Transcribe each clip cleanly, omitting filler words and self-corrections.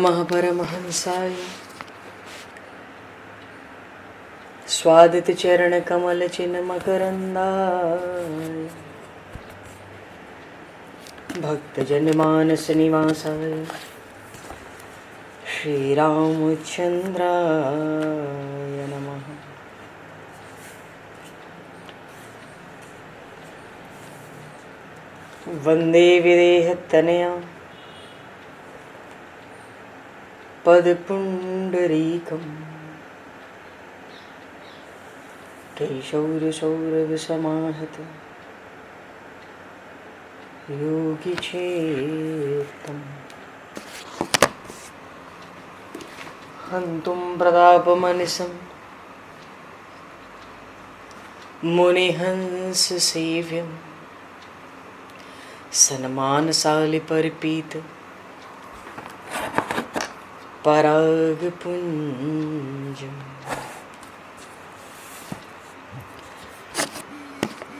महापरमहंसाय स्वादित चरण कमल चिन्ह मकरंदाय भक्तजन मानस निवासाय श्री रामचंद्राय नमः। वंदे विदेहतनया पदपुंडरीकं केशौरसौरभसमाहत योगिचेतं हन्तुं प्रतापमनिशं मुनिहंससेव्यं सन्मानशालिपरिपीत परागपुञ्जम्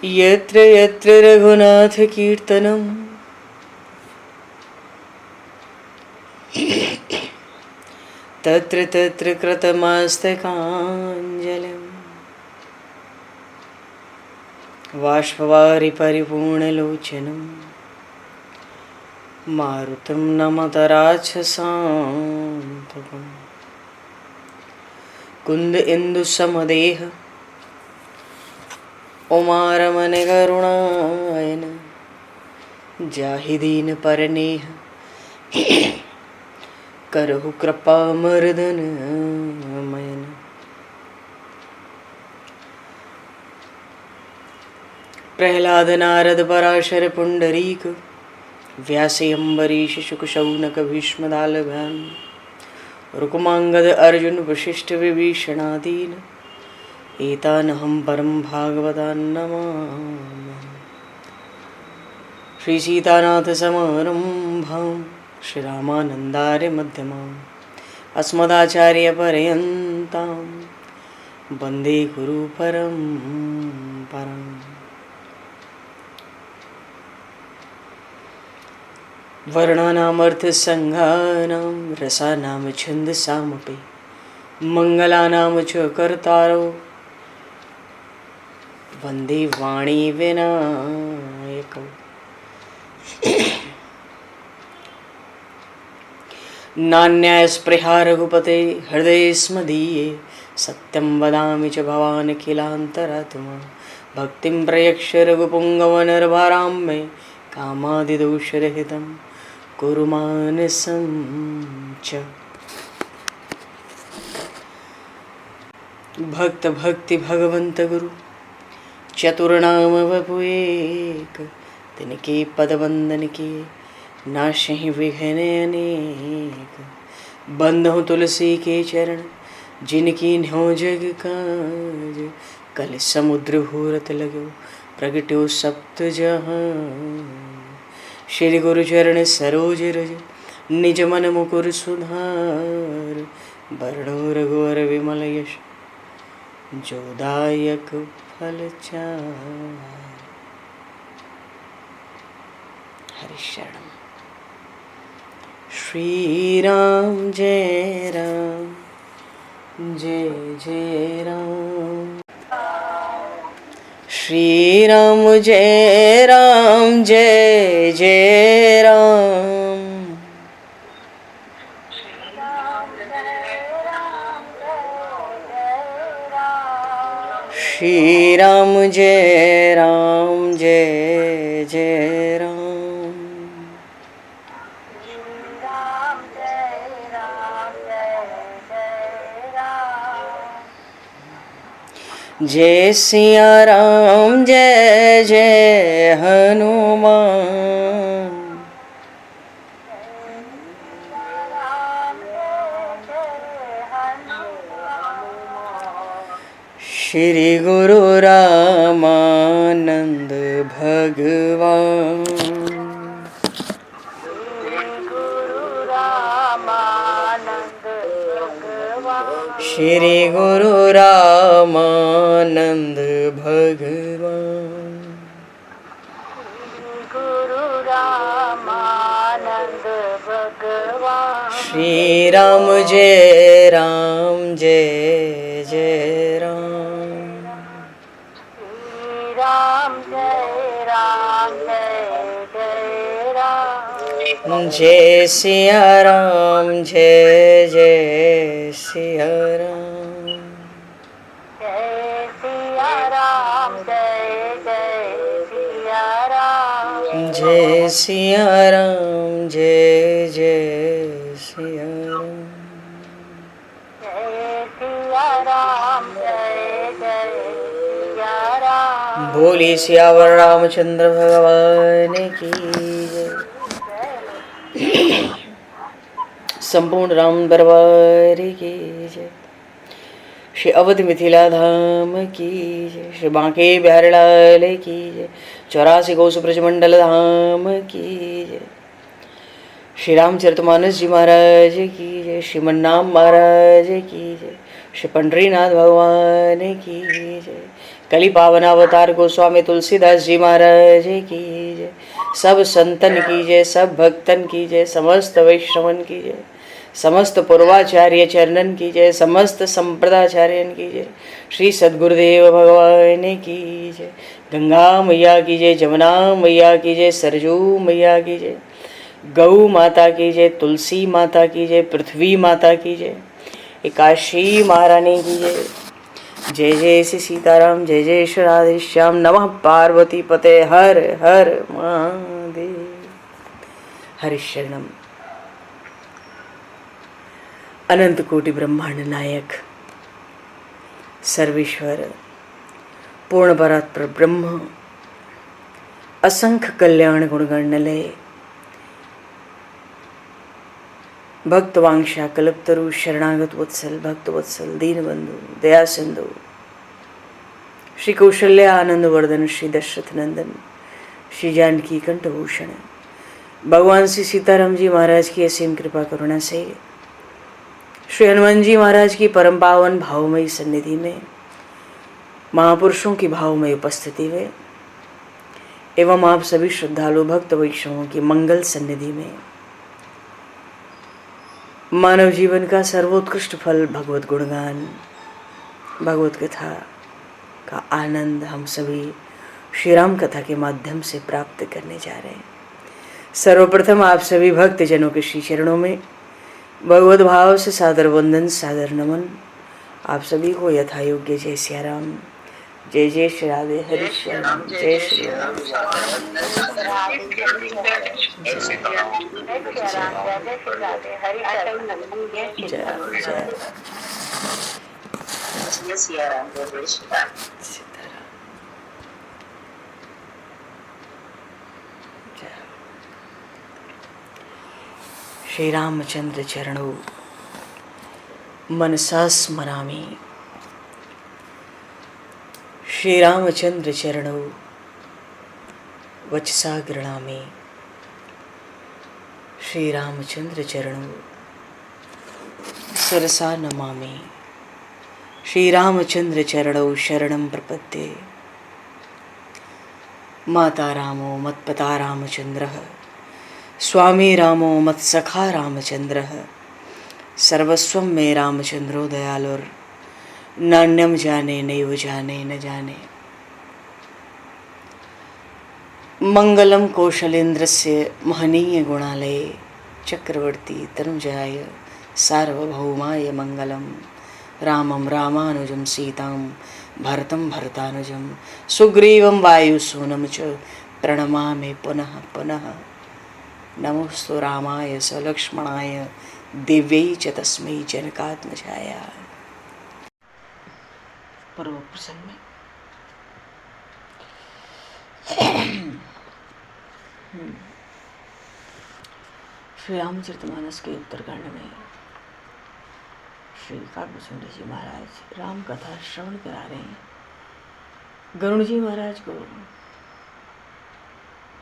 यत्र यत्र रघुनाथकीर्तनं तत्र तत्र कृतमस्तकाञ्जलिं बाष्पवारि परिपूर्णलोचनं मारुतं नमत राक्षसान्तकं कुन्द इंदुसमदेह उमारमण करुणायन जाहि दीन परनेह करहु कृपा मर्दन मयन। प्रहलाद नारद पराशर पुंडरीक व्यासे अम्बरीश शुक शौनक भीष्म दालभान रुक्मांगद अर्जुन वशिष्ठ विभीषणादीन एतानहं परम भागवतान् नमामि। श्री सीतानाथ समारंभां श्री रामानन्दार्य मध्यमाम् अस्मदाचार्य पर्यन्तां वन्दे गुरु परम्पराम्। वर्णानामर्थ संज्ञानां रसानां छन्दसामपि मंगलानां च कर्तारो वन्दे वाणी विनायकौ। नान्यास्पृहा रघुपते हृदये स्मदीये सत्यं वदामि च भवान् किलान्तरात्मा भक्तिं प्रयक्ष रघुपुङ्गवनर्वरां मे कामादिदोषरहितं कुरु मानसं च। भक्त भक्ति भगवंत गुरु चतुर्नाम वपु एक तिनके पद वंदन के नाशहि विघ्न अनेक। बंधु तुलसी के चरण जिनकी न्यो जग काज कल समुद्र घोरत लगो प्रगट्यो सप्त जहान। श्री गुरु चरण सरोज रज निज मन मुकुर सुधार वर्णो रघुवर विमल यश जोदायक फलचार। हरिशरण श्री राम जय राम जय जय राम श्री राम जय राम जय जय राम श्री राम जय राम जय जय राम जय सिया राम जय जय हनुमान श्री गुरु रामानंद भगवान श्री गुरु रामानंद भगवान श्री राम जय राम जय जय राम। श्री राम जय जय राम। जय सिया राम जय जय सिया राम। जय सिया राम जय सिया राम। जय सिया राम जय जय सिया राम। जय सिया राम जय सिया राम। बोली सियावर रामचंद्र भगवान की जय। संपूर्ण राम दरबार की जय। श्री अवध मिथिला धाम की जय। श्री बांके बिहारी लाल की जय। 84 कोस ब्रजमंडल धाम की जय। श्री रामचरितमानस जी महाराज की जय। श्रीमन्नाम महाराज की जय। श्री पंडरीनाथ भगवान की जय। कली पावन अवतार गोस्वामी तुलसीदास जी महाराज की जय। सब संतन की जय, सब भक्तन की जय, समस्त वैष्णवन की जय, समस्त पूर्वाचार्य चरणन की जय, समस्त संप्रदाचार्यन की जय। श्री सद्गुरुदेव भगवान की जय। गंगा मैया की जय, जमुना मैया की जय, सरजू मैया की जय, गौ माता की जय, तुलसी माता की जय, पृथ्वी माता की जय, एकाशी महारानी की जय। जय जय श्री सीताराम, जय जय श्री राधेश्याम। नमः पार्वती पते हर हर महादेव। हरिशरणम। अनंत कोटि ब्रह्मांड नायक सर्वेश्वर पूर्ण परात्पर ब्रह्म असंख्य कल्याण गुणगणलय भक्तवांशा कल्पतरु शरणागत वत्सल भक्त वत्सल दीनबंधु दया सिंधु श्री कौशल्य आनंद वर्धन श्री दशरथ नंदन श्री जानकी कंठभूषण भगवान श्री सीताराम जी महाराज की असीम कृपा करुणा से श्री हनुमान जी महाराज की परम पावन भावमयी सन्निधि में महापुरुषों की भावमयी उपस्थिति में एवं आप सभी श्रद्धालु भक्त वैष्णवों की मंगल सन्निधि में मानव जीवन का सर्वोत्कृष्ट फल भगवत गुणगान भगवत कथा का आनंद हम सभी श्री राम कथा के माध्यम से प्राप्त करने जा रहे हैं। सर्वप्रथम आप सभी भक्त जनों के श्री चरणों में भगवत भाव से सादर वंदन सादर नमन। आप सभी को यथा योग्य जय सिया राम, जय जय श्री राधे हरि श्याम, जय श्री राम। श्री रामचंद्र चरणों मनसा स्मरामि। श्री रामचंद्र चरणों वचसा गृणामि। श्री रामचंद्र चरणों शिरसा नमामि। श्री रामचंद्र चरणों शरणं प्रपद्ये। माता रामो मत्पता रामचंद्रः, स्वामी रामो मत्सखा रामचंद्रः, सर्वस्वं मे रामचंद्रो दयालुर, नान्यम जाने नैव जाने न जाने। मंगलम कौशलेन्द्रस्य महनीय गुणालये, चक्रवर्ती तनुजाय सार्वभौमाय मंगलम। रामं रामानुजं सीतां भरतं भरतानुजं, सुग्रीवं वायुसूनं च प्रणमामि पुनः पुनः। नमोस्तु रामाय स लक्ष्मणाय दिव्यै च तस्मै जनकात्मजाय। पूर्व प्रसंग में श्री रामचरितमानस के उत्तरकांड में श्री काकभूषण जी महाराज राम कथा श्रवण करा रहे हैं गरुड़ जी महाराज को।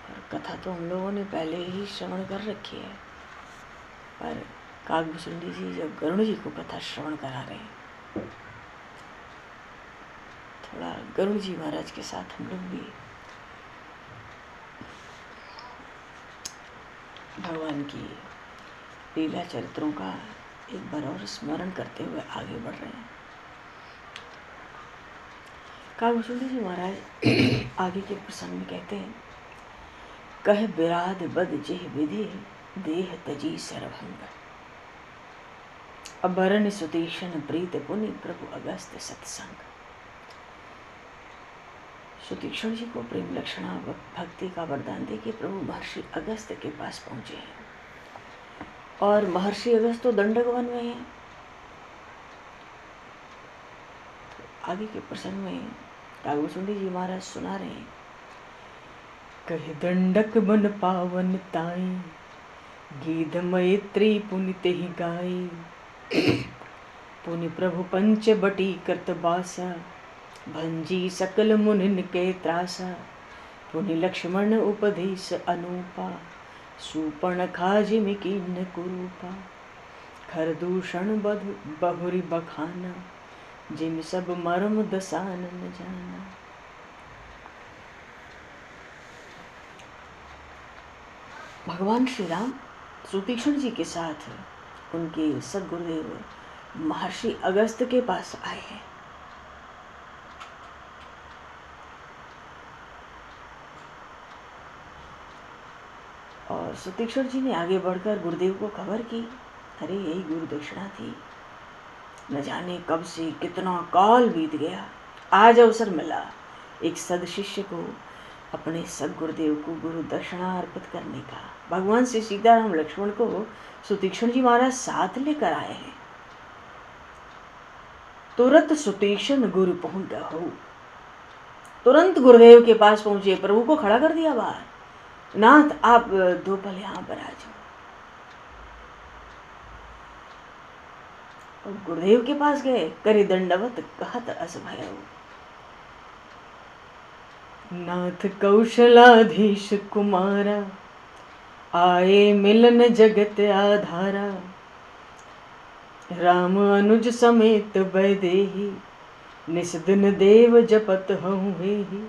और कथा तो हम लोगों ने पहले ही श्रवण कर रखी है, पर काकभूषण जी जब गरुड़ जी को कथा श्रवण करा रहे हैं, थोड़ा गरुड़ जी महाराज के साथ हम लोग भी भगवान की लीला चरित्रों का एक बार और स्मरण करते हुए आगे बढ़ रहे हैं। कागभूषुंडी जी महाराज आगे के प्रसंग में कहते हैं, कह बिराद बद जेह विधि देह तजी सरभंग, अबरन सुतीक्षण प्रीत पुनि प्रभु अगस्त सत्संग। सुतीक्षण जी को प्रेम लक्षणा भक्ति का वरदान दे के प्रभु महर्षि अगस्त के पास पहुंचे हैं, और महर्षि अगस्त तो दंडक वन में हैं। आगे के प्रसंग में कागभूषुंडी जी महाराज सुना रहे हैं, कह दंडक बन पावन ताई, गीध मैत्री पुनि तेहि गाई, पुनि प्रभु पंच बटी कृत बासा, भंजी सकल मुनिन के त्रासा, पुनि लक्ष्मण उपदेश अनूपा, सुपर्ण खाजिम कीन कुरूपा, खरदूषण बध बहुरी बखाना, जिन सब मर्म दसानन जाना। भगवान श्री राम सुतीक्षण जी के साथ उनके सद्गुरुदेव महर्षि अगस्त के पास आए हैं। और सुतीक्षण जी ने आगे बढ़कर गुरुदेव को खबर की, अरे यही गुरु दक्षिणा थी, न जाने कब से कितना काल बीत गया, आज अवसर मिला एक सद शिष्य को अपने सदगुरुदेव को गुरु दक्षिणा अर्पित करने का। भगवान श्री सीताराम लक्ष्मण को सुतीक्षण जी महाराज साथ लेकर आए हैं। तुरंत सुतीक्षण गुरु पहुंच गए, तुरंत गुरुदेव के पास पहुंचे, प्रभु को खड़ा कर दिया बाहर, नाथ आप दो पल यहां पर आ जाओ। और गुरुदेव के पास गए, करे दंडवत कहत अस भयो, नाथ कौशलाधीश कुमारा, आए मिलन जगत आधारा, राम अनुज समेत वैदेही, निस्दिन देव जपत हूँ हेहि।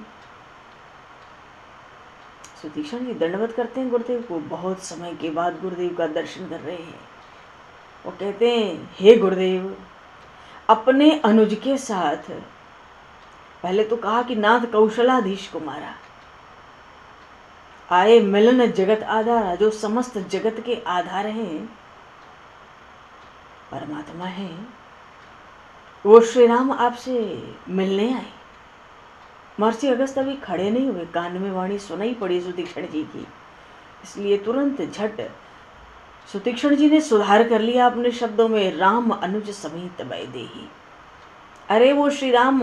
सुतीक्षण जी दंडवत करते हैं गुरुदेव को, बहुत समय के बाद गुरुदेव का दर्शन कर रहे हैं। वो कहते हैं, हे गुरुदेव, अपने अनुज के साथ, पहले तो कहा कि नाथ कौशलाधीश कुमारा, आए मिलन जगत आधारा, जो समस्त जगत के आधार हैं, परमात्मा हैं, वो श्री राम आपसे मिलने आए। महर्षि अगस्त अभी खड़े नहीं हुए, कान में वाणी सुनाई पड़ी सुतीक्षण जी की, इसलिए तुरंत झट सुतीक्षण जी ने सुधार कर लिया अपने शब्दों में, राम अनुज समेत वैदेही। अरे वो श्री राम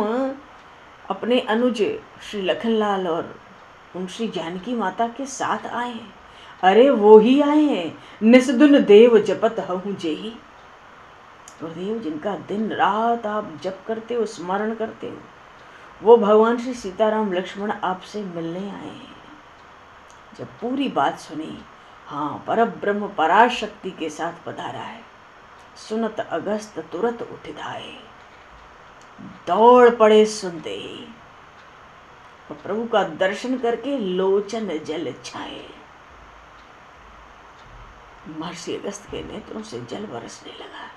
अपने अनुज श्री लखनलाल और उन श्री जानकी माता के साथ आए हैं। अरे वो ही आए हैं, निस्दुन देव जपत हूँ जेही। गुरुदेव जिनका दिन रात आप जप करते हो, स्मरण करते हो, वो भगवान श्री सीताराम लक्ष्मण आपसे मिलने आए हैं। जब पूरी बात सुनी, हाँ, परब्रह्म पराशक्ति के साथ पधारा है, सुनत अगस्त तुरंत उठ धाए, दौड़ पड़े सुनते ही, और प्रभु का दर्शन करके लोचन जल छाए। महर्षि अगस्त के नेत्रों से जल बरसने लगा।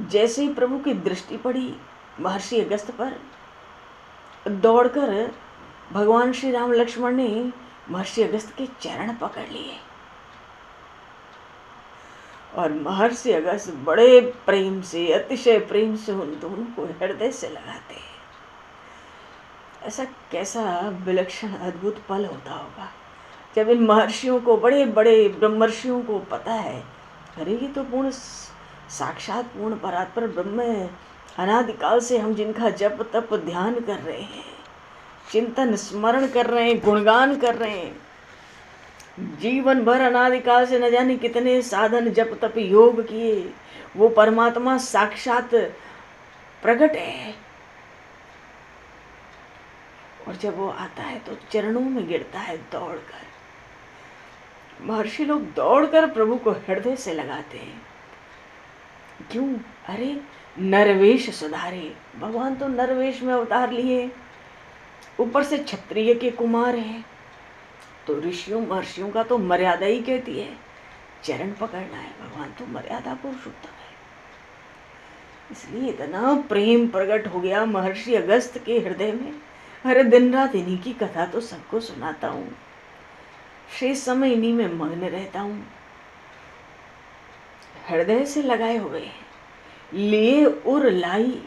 जैसे ही प्रभु की दृष्टि पड़ी महर्षि अगस्त पर, दौड़कर भगवान श्री राम लक्ष्मण ने महर्षि अगस्त के चरण पकड़ लिए, और महर्षि अगस्त बड़े प्रेम से, अतिशय प्रेम से उन दोनों को हृदय से लगाते हैं। ऐसा कैसा विलक्षण अद्भुत पल होता होगा जब इन महर्षियों को, बड़े बड़े ब्रह्मर्षियों को पता है, अरे ये तो पूर्ण साक्षात पूर्ण परात्पर ब्रह्म है, अनादिकाल से हम जिनका जप तप ध्यान कर रहे हैं, चिंतन स्मरण कर रहे हैं, गुणगान कर रहे हैं, जीवन भर अनादिकाल से न जाने कितने साधन जप तप योग किए, वो परमात्मा साक्षात प्रकट है। और जब वो आता है तो चरणों में गिरता है दौड़कर। महर्षि लोग दौड़कर प्रभु को हृदय से लगाते हैं। क्यों? अरे नरवेश सुधारे, भगवान तो नरवेश में अवतार लिए, ऊपर से क्षत्रिय के कुमार हैं, तो ऋषियों महर्षियों का तो मर्यादा ही कहती है चरण पकड़ना है। भगवान तो मर्यादा पुरुषोत्तम है। इसलिए इतना प्रेम प्रकट हो गया महर्षि अगस्त के हृदय में। अरे दिन रात इन्हीं की कथा तो सबको सुनाता हूँ, शेष समय इन्हीं में मग्न रहता हूँ। हृदय से लगाए हुए लिए उर लाई,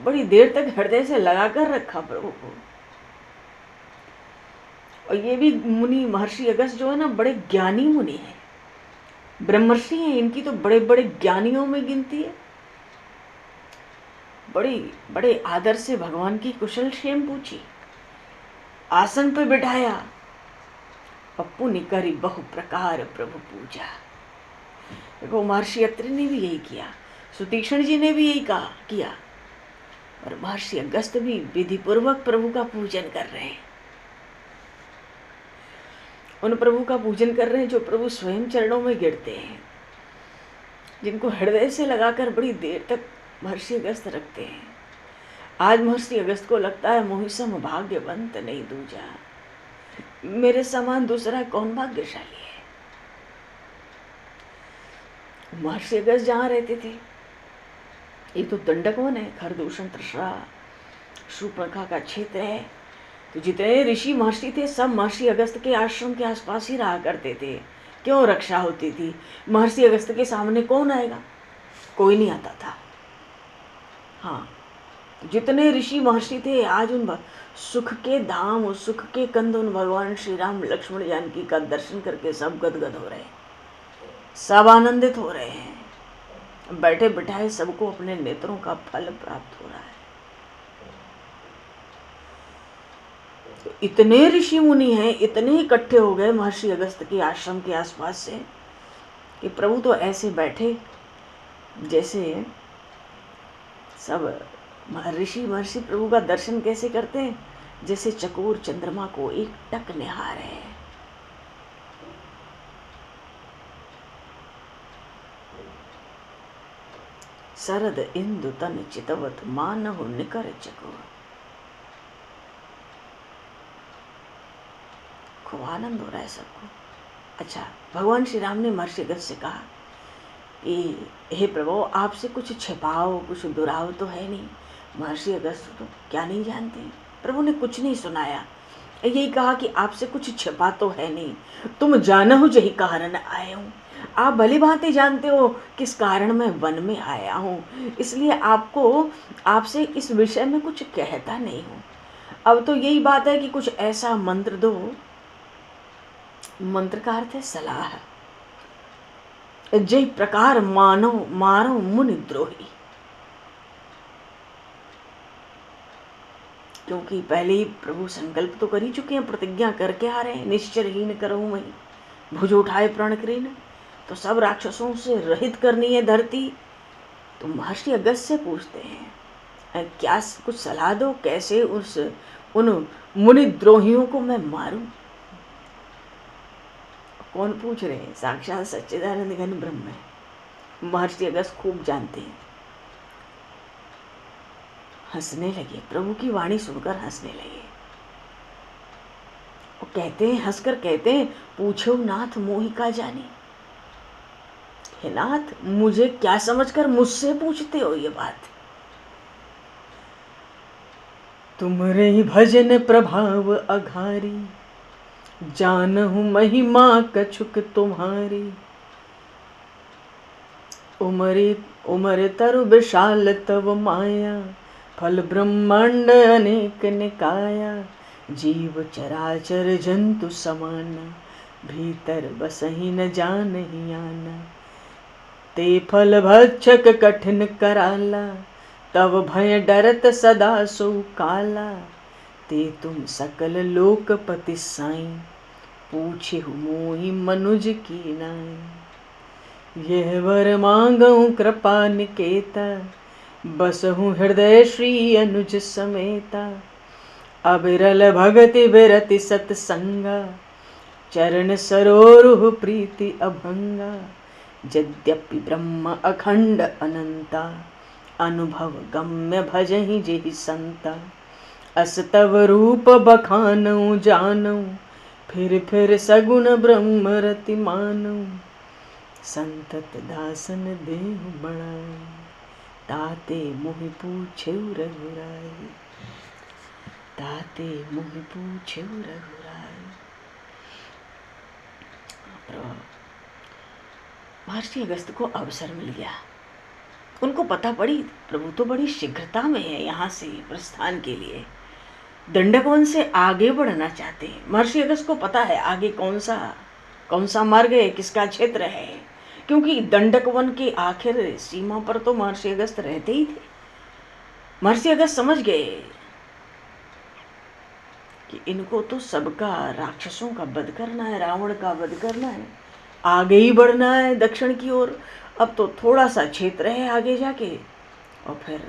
बड़ी देर तक हृदय से लगाकर रखा प्रभु को। और ये भी मुनि महर्षि अगस्त जो है ना, बड़े ज्ञानी मुनि हैं, ब्रह्मर्षि हैं, इनकी तो बड़े बड़े ज्ञानियों में गिनती है। बड़े बड़े आदर से भगवान की कुशल क्षेम पूछी, आसन पे बिठाया, पप्पू ने करी बहु प्रकार प्रभु पूजा। देखो महर्षि अत्रि ने भी यही किया, सुतीक्षण जी ने भी यही किया, और महर्षि अगस्त भी विधि पूर्वक प्रभु का पूजन कर रहे हैं। उन प्रभु का पूजन कर रहे हैं जो प्रभु स्वयं चरणों में गिरते हैं, जिनको हृदय से लगाकर बड़ी देर तक महर्षि अगस्त रखते हैं। आज महर्षि अगस्त को लगता है मोहि सम भाग्यवंत नहीं दूजा, मेरे समान दूसरा कौन भाग्यशाली है। महर्षि अगस्त जहाँ रहते थे, ये तो दंडकवन है, खरदूषण तृष्णा शूर्पणखा का क्षेत्र है। तो जितने ऋषि महर्षि थे सब महर्षि अगस्त के आश्रम के आसपास ही रहा करते थे। क्यों? रक्षा होती थी। महर्षि अगस्त के सामने कौन आएगा? कोई नहीं आता था। हाँ, जितने ऋषि महर्षि थे आज उन सुख के धाम, उस सुख के कंद उन भगवान श्री राम लक्ष्मण जानकी का दर्शन करके सब गदगद हो रहे हैं, सब आनंदित हो रहे हैं। बैठे बिठाए सबको अपने नेत्रों का फल प्राप्त हो रहा है। तो इतने ऋषि मुनि हैं, इतने इकट्ठे हो गए महर्षि अगस्त के आश्रम के आसपास से कि प्रभु तो ऐसे बैठे जैसे सब ऋषि महर्षि प्रभु का दर्शन कैसे करते हैं, जैसे चकोर चंद्रमा को एक टक निहार है। शरद इंदु तन चितवत मानव निकर चकोर। खूब आनंद हो रहा है सबको। अच्छा, भगवान श्री राम ने महर्षि अगस्त से कहा कि हे प्रभु आपसे कुछ छिपाओ, कुछ दुराव तो है नहीं। महर्षि अगस्त तो क्या नहीं जानते, प्रभु ने कुछ नहीं सुनाया, यही कहा कि आपसे कुछ छिपा तो है नहीं, तुम जानहु जही कारण आए हूँ। आप भली भांति जानते हो किस कारण मैं वन में आया हूँ, इसलिए आपसे इस विषय में कुछ कहता नहीं हूँ। अब तो यही बात है कि कुछ ऐसा मंत्र दो, मंत्र का अर्थ है सलाह, जय प्रकार मारो मुनि द्रोही। क्योंकि पहले ही प्रभु संकल्प तो कर ही चुके हैं, प्रतिज्ञा करके आ रहे हैं, निश्चरहीन करूँ मैं भुज उठाए प्रण करीन। तो सब राक्षसों से रहित करनी है धरती। तो महर्षि अगस्त से पूछते हैं क्या कुछ सलाह दो, कैसे उन मुनि द्रोहियों को मैं मारूं। कौन पूछ रहे हैं? साक्षात सच्चिदानंद घन ब्रह्म है। महर्षि अगस्त खूब जानते हैं। हंसने लगे, प्रभु की वाणी सुनकर हंसने लगे। वो कहते हैं, हंसकर कहते हैं, पूछो नाथ मोहि का जाने। हे नाथ, मुझे क्या समझकर मुझसे पूछते हो ये बात? तुमरे भजन प्रभाव अघारी, जानहु महिमा कछुक तुम्हारी। उमर तरु विशाल तव माया, फल ब्रह्मांड अनेक निकाया। जीव चराचर जंतु समाना, भीतर बसहि न जानहि आना। ते फल भक्षक कठिन कराला, तव भय डरत सदा सो काला। ते तुम सकल लोकपति साई, पूछे मोहि मनुज की नाई। यह वर मांगऊं कृपा निकेता, बसहु हृदय श्री अनुज समेता। अबिरल भगति बिरति सत्संगा, चरण सरोरुह प्रीति अभंगा। यद्यपि ब्रह्म अखंड अनंता, अनुभव गम्य भजहि जेहि संता। अस तव रूप बखानऊ जानऊ, फिर सगुन ब्रह्म रति मानो, संतत दासन देहु बढ़ाई, ताते मोहि पूछे रघुराई, ताते मोहि पूछे रघुराई। महर्षि अगस्त को अवसर मिल गया। उनको पता पड़ी प्रभु तो बड़ी शीघ्रता में है यहाँ से प्रस्थान के लिए, दंडक वन से आगे बढ़ना चाहते हैं। महर्षि अगस्त को पता है आगे कौन सा मार्ग है, किसका क्षेत्र है, क्योंकि दंडक वन के आखिर सीमा पर तो महर्षि अगस्त रहते ही थे। महर्षि अगस्त समझ गए कि इनको तो सबका, राक्षसों का वध करना है, रावण का वध करना है, आगे ही बढ़ना है दक्षिण की ओर। अब तो थोड़ा सा क्षेत्र है आगे जाके, और फिर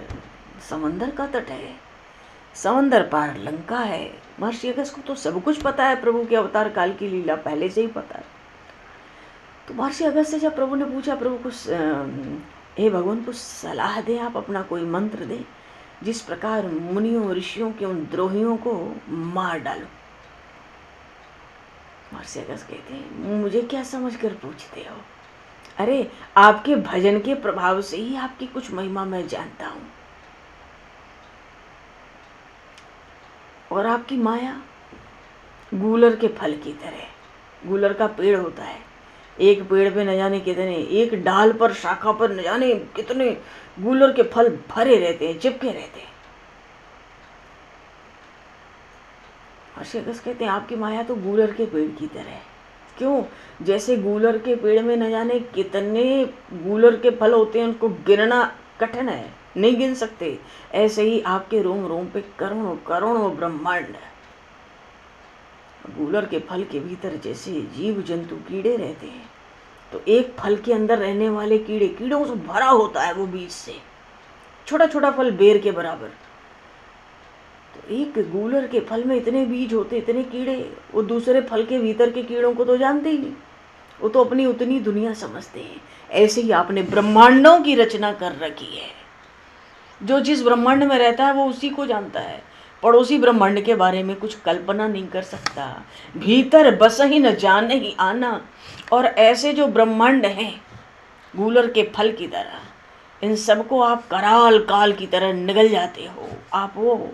समंदर का तट है, समंदर पार लंका है। महर्षि अगस्त को तो सब कुछ पता है, प्रभु के अवतार काल की लीला पहले से ही पता है। तो महर्षि अगस्त से जब प्रभु ने पूछा, प्रभु कुछ हे भगवान कुछ सलाह दें, आप अपना कोई मंत्र दें जिस प्रकार मुनियों ऋषियों के उन द्रोहियों को मार डालो। महर्षि अगस्त कहते हैं, मुझे क्या समझ कर पूछते हो? अरे आपके भजन के प्रभाव से ही आपकी कुछ महिमा मैं जानता हूं, और आपकी माया गूलर के फल की तरह। गूलर का पेड़ होता है, एक पेड़ पे न जाने कितने, एक डाल पर, शाखा पर न जाने कितने गूलर के फल भरे रहते हैं, चिपके रहते हैं। महर्षि अगस्त कहते हैं आपकी माया तो गूलर के पेड़ की तरह है। क्यों? जैसे गूलर के पेड़ में न जाने कितने गूलर के फल होते हैं, उनको गिनना कठिन है, नहीं गिन सकते, ऐसे ही आपके रोम रोम पे करोड़ों करोड़ों ब्रह्मांड। गूलर के फल के भीतर जैसे जीव जंतु कीड़े रहते हैं, तो एक फल के अंदर रहने वाले कीड़ों से भरा होता है वो बीज से, छोटा छोटा फल बेर के बराबर। तो एक गूलर के फल में इतने बीज होते, इतने कीड़े, वो दूसरे फल के भीतर के कीड़ों को तो जानते ही नहीं, वो तो अपनी उतनी दुनिया समझते हैं। ऐसे ही आपने ब्रह्मांडों की रचना कर रखी है, जो जिस ब्रह्मांड में रहता है वो उसी को जानता है, पड़ोसी ब्रह्मांड के बारे में कुछ कल्पना नहीं कर सकता। भीतर बस ही न जाने ही आना। और ऐसे जो ब्रह्मांड हैं गूलर के फल की तरह, इन सबको आप कराल काल की तरह निगल जाते हो, आप वो।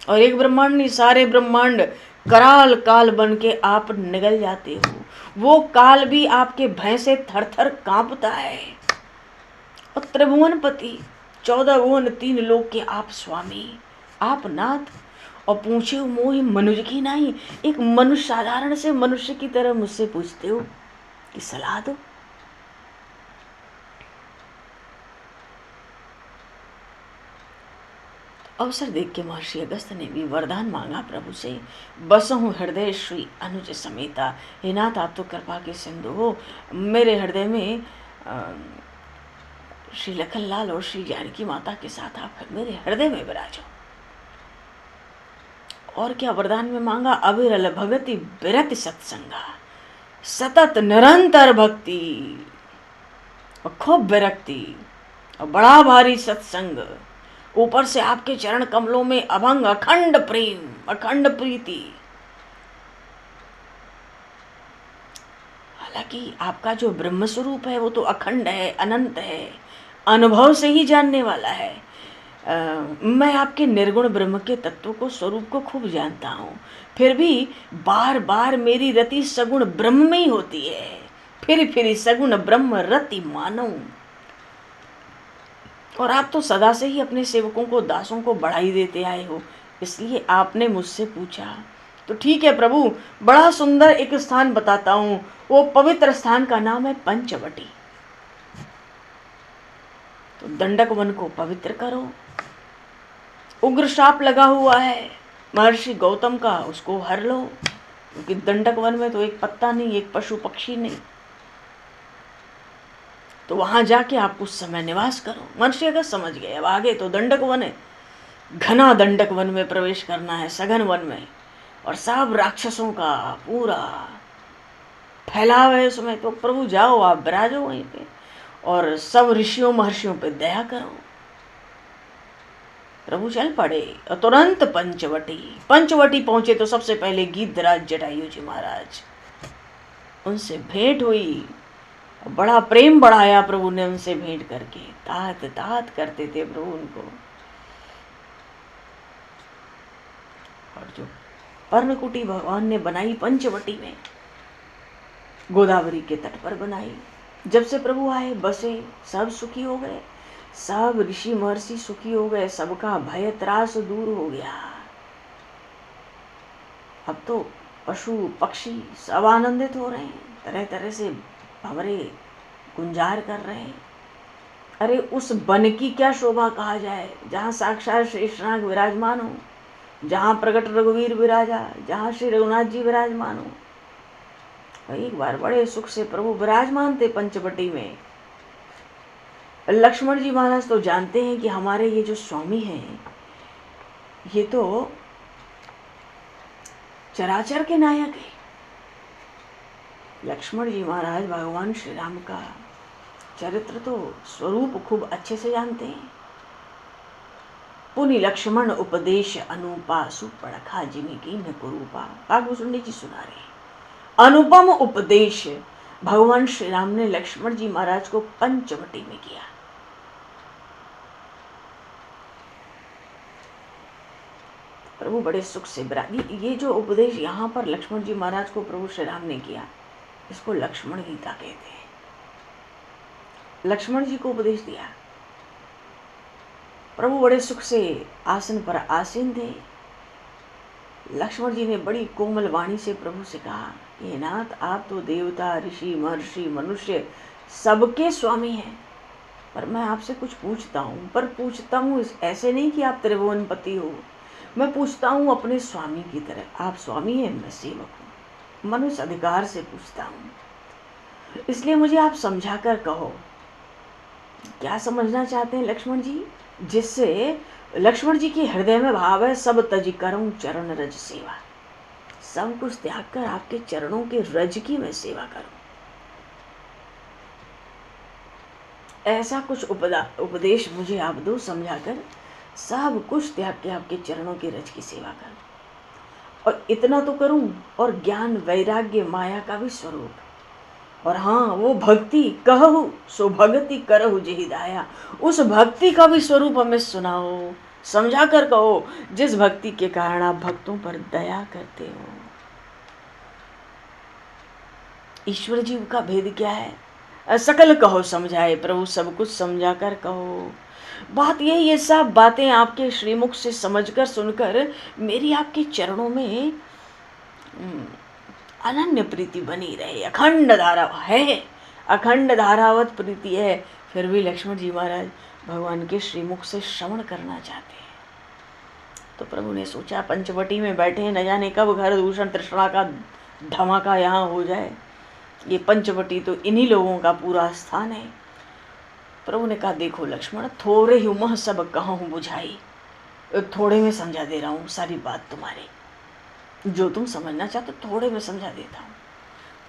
और एक ब्रह्मांड नहीं, सारे ब्रह्मांड कराल काल बन के आप निगल जाते हो। वो काल भी आपके भय से थर थर कांपता है। और त्रिभुवनपति, 14 भुवन 3 लोक के आप स्वामी, आप नाथ, और पूछे मोहि मनुज की नहीं। एक मनुष्य, साधारण से मनुष्य की तरह मुझसे पूछते हो कि सलाह दो। अवसर देख के महर्षि अगस्त ने भी वरदान मांगा प्रभु से, बसहु हृदय श्री अनुज समेता। हे नाथ आप तो कृपा के सिंधु हो, मेरे हृदय में श्री लखनलाल और श्री जानकी माता के साथ आप मेरे हृदय में विराजो। और क्या वरदान में मांगा? अविरल भगति विरति सत्संगा, सतत निरंतर भक्ति और खूब विरक्ति और बड़ा भारी सत्संग, ऊपर से आपके चरण कमलों में अभंग अखंड प्रेम, अखंड प्रीति। हालांकि आपका जो ब्रह्म स्वरूप है वो तो अखंड है, अनंत है, अनुभव से ही जानने वाला है। मैं आपके निर्गुण ब्रह्म के तत्व को, स्वरूप को खूब जानता हूँ, फिर भी बार बार मेरी रति सगुण ब्रह्म में ही होती है। फिर सगुण ब्रह्म रति मानूं। और आप तो सदा से ही अपने सेवकों को, दासों को बढ़ाई देते आए हो, इसलिए आपने मुझसे पूछा। तो ठीक है प्रभु, बड़ा सुंदर एक स्थान बताता हूँ, वो पवित्र स्थान का नाम है पंचवटी। तो दंडक वन को पवित्र करो। उग्र शाप लगा हुआ है महर्षि गौतम का, उसको हर लो, क्योंकि दंडक वन में तो एक पत्ता नहीं, एक पशु पक्षी नहीं। तो वहां जाके आप कुछ समय निवास करो। महर्षि अगस्त समझ गए अब आगे तो दंडक वन है, घना दंडक वन में प्रवेश करना है, सघन वन में, और सब राक्षसों का पूरा फैलाव है उसमें। तो प्रभु जाओ, आप विराजो वहीं पे, और सब ऋषियों महर्षियों पे दया करो। प्रभु चल पड़े और तुरंत पंचवटी पहुंचे तो सबसे पहले गीधराज जटायु जी महाराज, उनसे भेंट हुई। बड़ा प्रेम बढ़ाया प्रभु ने उनसे भेंट करके, तात तात करते थे प्रभु उनको। और जो पर्णकुटी भगवान ने बनाई पंचवटी में, गोदावरी के तट पर बनाई, जब से प्रभु आए बसे, सब सुखी हो गए, सब ऋषि महर्षि सुखी हो गए, सबका भय त्रास दूर हो गया। अब तो पशु पक्षी सब आनंदित हो रहे हैं, तरह तरह से भंवरे गुंजार कर रहे हैं। अरे उस वन की क्या शोभा कहा जाए, जहाँ साक्षात शेषनाग विराजमान हो, जहाँ प्रकट रघुवीर विराजा, जहाँ श्री रघुनाथ जी विराजमान हो। एक बार बड़े सुख से प्रभु विराजमान थे पंचवटी में। लक्ष्मण जी महाराज तो जानते हैं कि हमारे ये जो स्वामी हैं, ये तो चराचर के नायक है। लक्ष्मण जी महाराज भगवान श्री राम का चरित्र तो स्वरूप खूब अच्छे से जानते हैं। पुनि लक्ष्मण उपदेश अनुपा, सुपड़खा जिमी की न कुरूपा। काकभूषुंडी जी सुना रहे हैं। अनुपम उपदेश भगवान श्री राम ने लक्ष्मण जी महाराज को पंचवटी में किया। प्रभु बड़े सुख से ये जो उपदेश यहाँ पर लक्ष्मण जी महाराज को प्रभु श्री राम ने किया, इसको लक्ष्मण गीता कहते हैं। लक्ष्मण जी को उपदेश दिया। प्रभु बड़े सुख से आसन पर आसीन थे। लक्ष्मण जी ने बड़ी कोमल वाणी से प्रभु से कहा, हे नाथ, आप तो देवता, ऋषि, महर्षि, मनुष्य सबके स्वामी हैं, पर मैं आपसे कुछ पूछता हूँ। पर पूछता हूँ ऐसे नहीं कि आप त्रिभुवनपति हो, मैं पूछता हूँ अपने स्वामी की तरह। आप स्वामी हैं, मैं सेवक हूँ, मनुष्य अधिकार से पूछता हूँ, इसलिए मुझे आप समझा कर कहो, क्या समझना चाहते हैं लक्ष्मण जी? जिससे लक्ष्मण जी के हृदय में भाव है, सब तज करूं चरण रज सेवा, सब कुछ त्याग कर आपके चरणों के रज की मैं सेवा करूं। ऐसा कुछ उपदेश मुझे आप दो, समझाकर सब कुछ त्याग के आपके चरणों के रज की सेवा करूं। और इतना तो करूं, और ज्ञान वैराग्य माया का भी स्वरूप, और हाँ, वो भक्ति कहु सो भक्ति करहु जेहि दाया, उस भक्ति का भी स्वरूप हमें सुनाओ, समझा कर कहो, जिस भक्ति के कारण आप भक्तों पर दया करते हो। ईश्वर जीव का भेद क्या है, सकल कहो समझाए प्रभु, सब कुछ समझा कर कहो। बात ये सब बातें आपके श्रीमुख से समझकर सुनकर मेरी आपके चरणों में अनन्य प्रीति बनी रहे, अखंड धारा है, अखंड धारावत प्रीति है। फिर भी लक्ष्मण जी महाराज भगवान के श्रीमुख से श्रवण करना चाहते हैं। तो प्रभु ने सोचा, पंचवटी में बैठे, न जाने कब घर दूषण तृष्णा का धमाका यहाँ हो जाए। ये पंचवटी तो इन्हीं लोगों का पूरा स्थान है। प्रभु ने कहा, देखो लक्ष्मण, थोड़े ही मह सब कहूँ बुझाई, थोड़े में समझा दे रहा हूँ सारी बात तुम्हारी, जो तुम समझना चाहते थोड़े में समझा देता हूँ।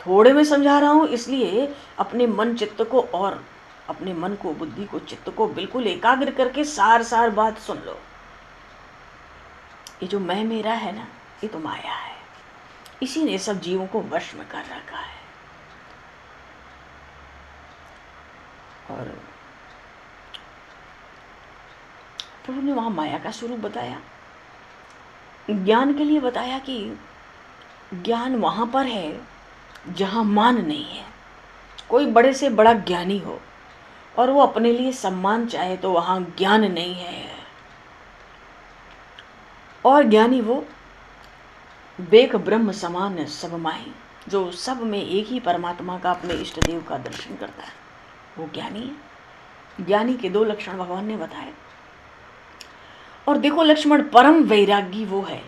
थोड़े में समझा रहा हूँ इसलिए अपने मन चित्त को, और अपने मन को, बुद्धि को, चित्त को बिल्कुल एकाग्र करके सार सार बात सुन लो। ये जो मैं मेरा है ना, ये तो माया है, इसी ने सब जीवों को वश में कर रखा है। और प्रभु ने वहां माया का स्वरूप बताया, ज्ञान के लिए बताया कि ज्ञान वहां पर है जहां मान नहीं है। कोई बड़े से बड़ा ज्ञानी हो और वो अपने लिए सम्मान चाहे तो वहां ज्ञान नहीं है। और ज्ञानी वो वेक ब्रह्म समान सब माही, जो सब में एक ही परमात्मा का, अपने इष्ट देव का दर्शन करता है, वो ज्ञानी है। ज्ञानी के दो लक्षण भगवान ने बताए। और देखो लक्ष्मण, परम वैरागी वो है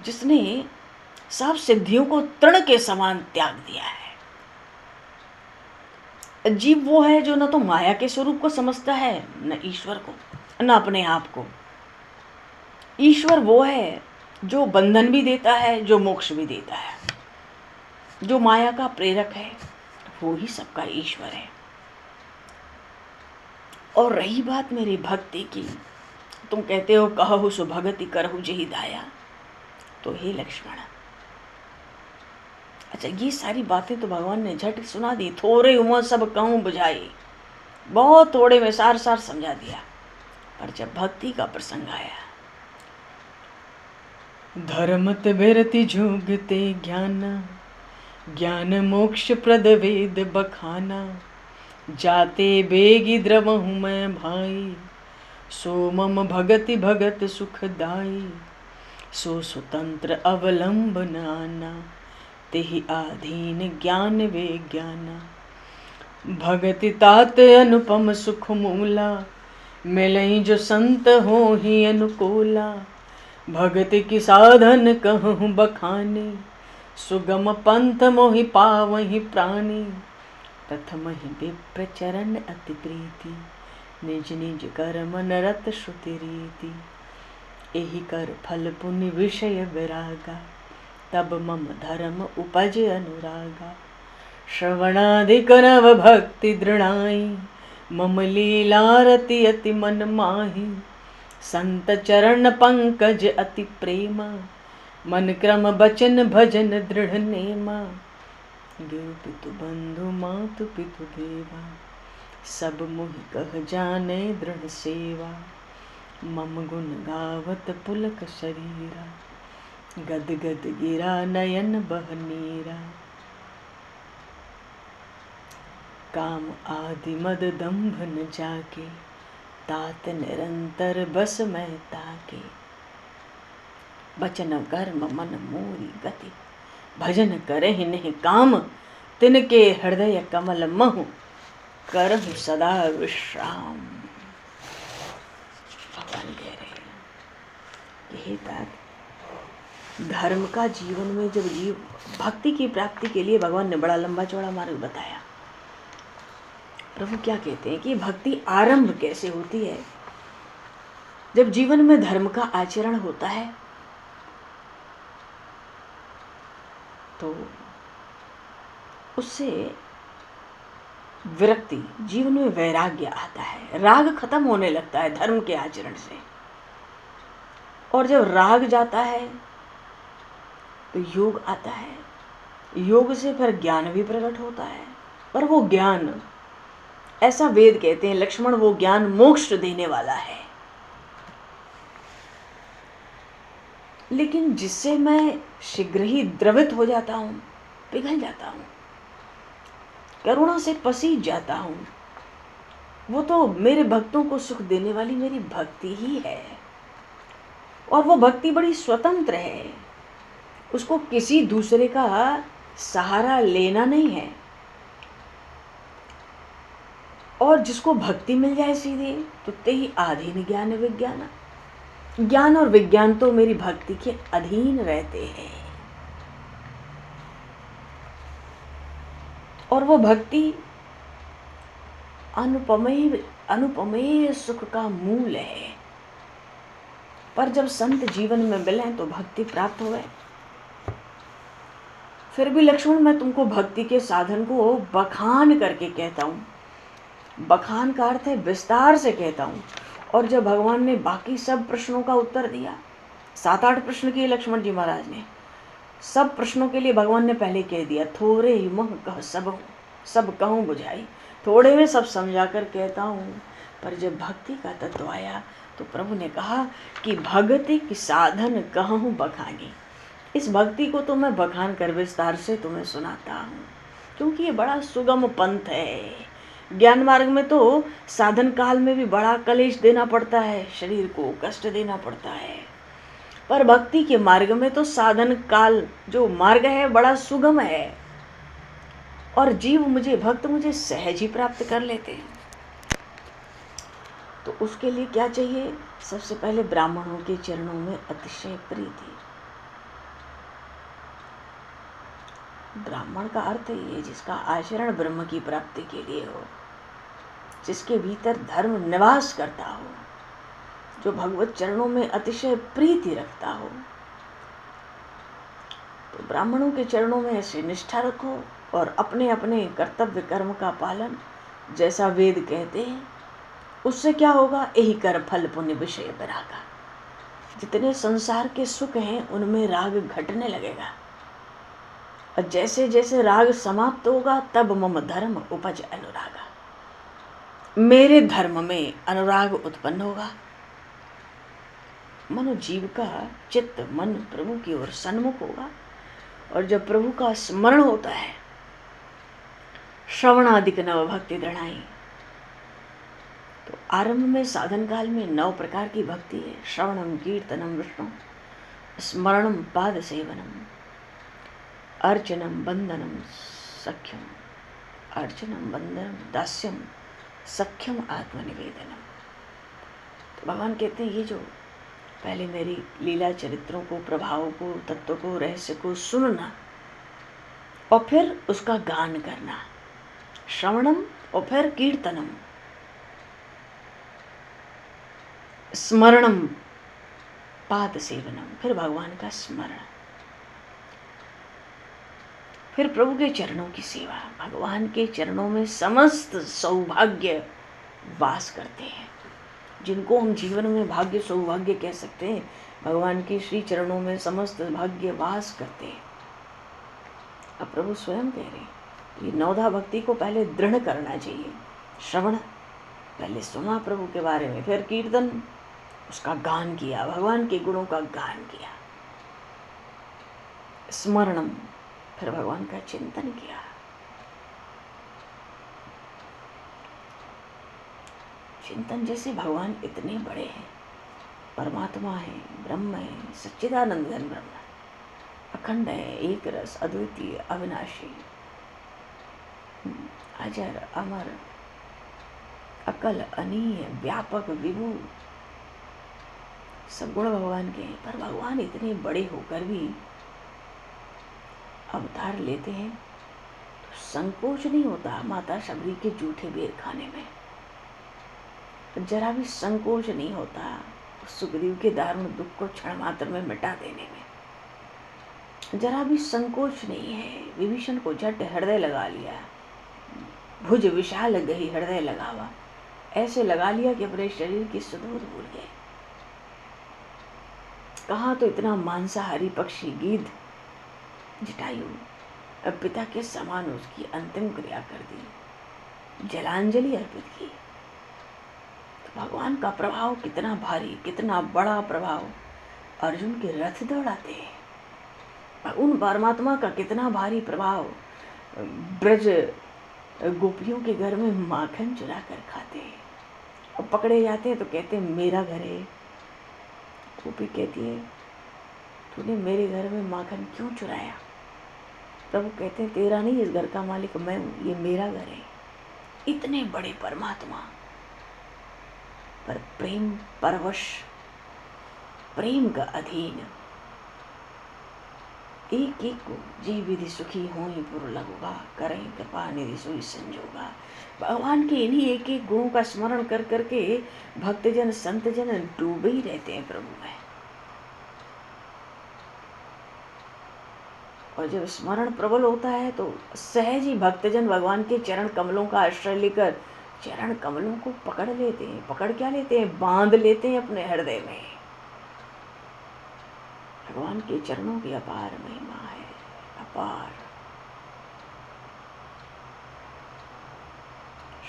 जिसने सब सिद्धियों को तृण के समान त्याग दिया है। जीव वो है जो न तो माया के स्वरूप को समझता है, न ईश्वर को, न अपने आप को। ईश्वर वो है जो बंधन भी देता है, जो मोक्ष भी देता है। जो माया का प्रेरक है वो ही सबका ईश्वर है। और रही बात मेरी भक्ति की, तुम कहते हो कहु सो भगति करहु जेहि दाया। तो हे लक्ष्मण, अच्छा ये सारी बातें तो भगवान ने झट सुना दी। थोड़े उमर सब कहूँ बुझाई, बहुत थोड़े में सार सार समझा दिया। पर जब भक्ति का प्रसंग आया, धर्मत बिरति जुगते ज्ञान, ज्ञान मोक्ष प्रद वेद बखाना। जाते बेगी द्रवहु मैं भाई, सो मम भगति भगत सुखदाई। सो स्वतंत्र अवलंबन आना, तेहि आधीन ज्ञान विज्ञाना। भगति तात अनुपम सुख मूला, मिलई जो संत हो ही अनुकूला। भगति की साधन कहूँ बखानी, सुगम पंथ मोहि पावहि प्राणी। प्रथम ही विप्र चरण अति प्रीति, निज निज कर्म नरत श्रुति रीति। एहि कर फल पुण्य विषय विरागा, तब मम धर्म उपज अनुरागा। श्रवणादिक नव भक्ति दृढ़ाई, मम लीलारति अति मन माही। संत चरण पंकज अति प्रेमा, मन क्रम बचन भजन दृढ़ नेमा। गुरु पितु बंधु मातु पितु देवा, सब मोहि कह जाने दृढ़ सेवा। मम गुण गावत पुलक शरीरा, गद गद गिरा नयन बह नीरा। काम आदि मद दंभ न जाके, तात निरंतर बस मैं ताके। बचन कर्म मन मोरी गति, भजन करहि नहीं काम। तिनके हृदय कमल महु, करहु सदा विश्राम। भगवान कह रहे हैं, यही बात धर्म का जीवन में जब जीव भक्ति की प्राप्ति के लिए भगवान ने बड़ा लंबा चौड़ा मार्ग बताया। प्रभु क्या कहते हैं कि भक्ति आरंभ कैसे होती है। जब जीवन में धर्म का आचरण होता है तो उससे विरक्ति, जीवन में वैराग्य आता है, राग खत्म होने लगता है धर्म के आचरण से। और जब राग जाता है तो योग आता है, योग से फिर ज्ञान भी प्रकट होता है। पर वो ज्ञान, ऐसा वेद कहते हैं लक्ष्मण, वो ज्ञान मोक्ष देने वाला है। लेकिन जिससे मैं शीघ्र ही द्रवित हो जाता हूं, पिघल जाता हूं, करुणा से पसीज जाता हूं, वो तो मेरे भक्तों को सुख देने वाली मेरी भक्ति ही है। और वो भक्ति बड़ी स्वतंत्र है, उसको किसी दूसरे का सहारा लेना नहीं है। और जिसको भक्ति मिल जाए सीधे, तो तेहि आधीन ज्ञान विज्ञान। ज्ञान और विज्ञान तो मेरी भक्ति के अधीन रहते हैं। और वो भक्ति अनुपमेय सुख का मूल है। पर जब संत जीवन में मिले तो भक्ति प्राप्त हो गए। फिर भी लक्ष्मण, मैं तुमको भक्ति के साधन को बखान करके कहता हूं। बखान का अर्थ है विस्तार से कहता हूं। और जब भगवान ने बाकी सब प्रश्नों का उत्तर दिया, 7-8 प्रश्न किए लक्ष्मण जी महाराज ने, सब प्रश्नों के लिए भगवान ने पहले कह दिया, थोड़े ही मोह कह सब कहूँ बुझाई। थोड़े में सब समझा कर कहता हूँ। पर जब भक्ति का तत्व आया तो प्रभु ने कहा कि भक्ति की साधन कहूँ बखानी। इस भक्ति को तो मैं बखान कर विस्तार से तुम्हें सुनाता हूँ, क्योंकि ये बड़ा सुगम पंथ है। ज्ञान मार्ग में तो साधन काल में भी बड़ा कलेश देना पड़ता है, शरीर को कष्ट देना पड़ता है। पर भक्ति के मार्ग में तो साधन काल जो मार्ग है बड़ा सुगम है, और भक्त मुझे सहज ही प्राप्त कर लेते हैं। तो उसके लिए क्या चाहिए? सबसे पहले ब्राह्मणों के चरणों में अतिशय प्रीति। ब्राह्मण का अर्थ ये जिसका आचरण ब्रह्म की प्राप्ति के लिए हो, जिसके भीतर धर्म निवास करता हो, जो भगवत चरणों में अतिशय प्रीति रखता हो। तो ब्राह्मणों के चरणों में ऐसे निष्ठा रखो और अपने अपने कर्तव्य कर्म का पालन, जैसा वेद कहते हैं उससे क्या होगा? यही कर फल पुण्य विषय विरागा। जितने संसार के सुख हैं उनमें राग घटने लगेगा, और जैसे जैसे राग समाप्त होगा तब मम धर्म उपज अनुरागा, मेरे धर्म में अनुराग उत्पन्न होगा। मनो जीव का चित्त मन प्रभु की ओर सन्मुख होगा, और जब प्रभु का स्मरण होता है, श्रवणादिक नव भक्ति दृढ़ाई, तो आरंभ में साधन काल में 9 प्रकार की भक्ति है। श्रवणम कीर्तनम विष्णु, स्मरणम पाद सेवनम, अर्चनम बंदनम सख्यम, अर्चनम बंदनम दास्यम, सख्यम आत्मनिवेदनम। तो भगवान कहते हैं ये जो पहले मेरी लीला चरित्रों को, प्रभावों को, तत्व को, रहस्य को सुनना और फिर उसका गान करना, श्रवणम और फिर कीर्तनम, स्मरणम पाद सेवनम, फिर भगवान का स्मरण, फिर प्रभु के चरणों की सेवा। भगवान के चरणों में समस्त सौभाग्य वास करते हैं, जिनको हम जीवन में भाग्य सौभाग्य कह सकते हैं, भगवान के श्री चरणों में समस्त भाग्य वास करते हैं। अब प्रभु स्वयं कह रहे हैं ये 9धा भक्ति को पहले दृढ़ करना चाहिए। श्रवण, पहले सुना प्रभु के बारे में, फिर कीर्तन, उसका गान किया, भगवान के गुणों का गान किया, स्मरणम, फिर भगवान का चिंतन किया, चिंतन जैसे भगवान इतने बड़े हैं, परमात्मा है, ब्रह्म है, सच्चिदानंद घन ब्रह्म है, अखंड है, एक रस, अद्वितीय, अविनाशी, अजर अमर, अकल अनीय, व्यापक विभु, सब गुण भगवान के हैं। पर भगवान इतने बड़े होकर भी अवतार लेते हैं तो संकोच नहीं होता माता शबरी के जूठे बेर खाने में, जरा भी संकोच नहीं होता सुग्रीव के दारुण दुख को क्षण मात्र में मिटा देने में, जरा भी संकोच नहीं है। विभीषण को झट हृदय लगा लिया, भुज विशाल गही हृदय लगावा, ऐसे लगा लिया कि अपने शरीर की सुदूर भूल गए। कहाँ तो इतना मांसाहारी पक्षी गिद्ध जटायु अब पिता के समान उसकी अंतिम क्रिया कर दी, जलांजलि अर्पित की। तो भगवान का प्रभाव कितना भारी, कितना बड़ा प्रभाव अर्जुन के रथ दौड़ाते हैं। उन परमात्मा का कितना भारी प्रभाव ब्रज गोपियों के घर में माखन चुरा कर खाते हैं, और पकड़े जाते हैं तो कहते हैं मेरा घर है। गोपी कहती है तूने मेरे घर में माखन क्यों चुराया? प्रभु कहते हैं तेरा नहीं, इस घर का मालिक मैं हूँ, ये मेरा घर है। इतने बड़े परमात्मा पर प्रेम परवश, प्रेम का अधीन, एक एक को जी विधि सुखी हो ही पुर लगोगा, करें कृपा निधि सोई संजोगा। भगवान के इन्हीं एक एक गुणों का स्मरण कर करके भक्तजन संतजन डूबे ही रहते हैं प्रभु में। और जब स्मरण प्रबल होता है तो सहज ही भक्तजन भगवान के चरण कमलों का आश्रय लेकर चरण कमलों को पकड़ लेते हैं। पकड़ क्या लेते हैं? बांध लेते हैं अपने हृदय में। भगवान के चरणों की अपार महिमा है, अपार।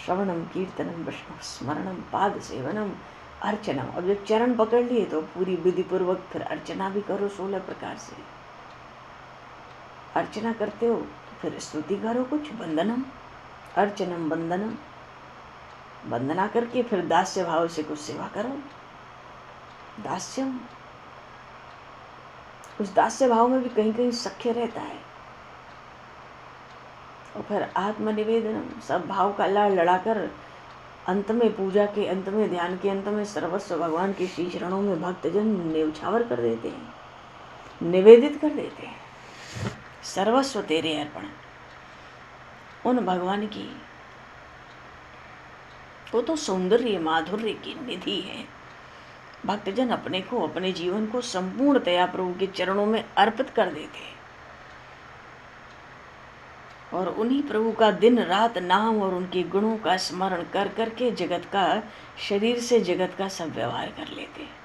श्रवणम कीर्तनम विष्णु स्मरणम पाद सेवनम अर्चनम। अब जब चरण पकड़ लिए तो पूरी विधि पूर्वक फिर अर्चना भी करो 16 प्रकार से। अर्चना करते हो तो फिर स्तुति करो कुछ, वंदनम, अर्चनम वंदनम, वंदना करके फिर दास्य भाव से कुछ सेवा करो, दास्यम। उस दास्य भाव में भी कहीं कहीं सख्य रहता है। और फिर आत्मनिवेदनम, सब भाव का लाड़ लड़ाकर अंत में, पूजा के अंत में, ध्यान के अंत में सर्वस्व भगवान के श्री चरणों में भक्तजन न्यौछावर कर देते हैं, निवेदित कर देते हैं। सर्वस्व तेरे अर्पण। उन भगवान की वो तो सौंदर्य माधुर्य की निधि है। भक्तजन अपने को, अपने जीवन को संपूर्णतया प्रभु के चरणों में अर्पित कर देते हैं। और उन्हीं प्रभु का दिन रात नाम और उनके गुणों का स्मरण कर करके जगत का, शरीर से जगत का सब व्यवहार कर लेते हैं।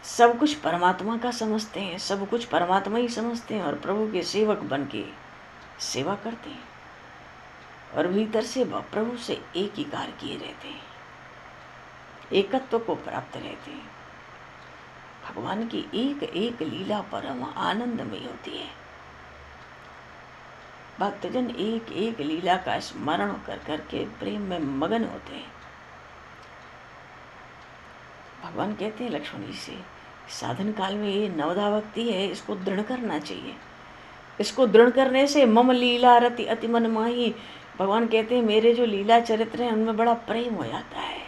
सब कुछ परमात्मा का समझते हैं, सब कुछ परमात्मा ही समझते हैं और प्रभु के सेवक बन के सेवा करते हैं और भीतर से प्रभु से एक ही कार्य किए रहते हैं, एकत्व को प्राप्त रहते हैं। भगवान की एक एक लीला परम आनंदमय होती है। भक्तजन एक एक लीला का स्मरण कर करके प्रेम में मगन होते हैं। भगवान कहते हैं लक्ष्मण जी से, साधन काल में ये नवधा भक्ति है, इसको दृढ़ करना चाहिए। इसको दृढ़ करने से मम लीला रति अति मन माही, भगवान कहते हैं मेरे जो लीला चरित्र हैं उनमें बड़ा प्रेम हो जाता है।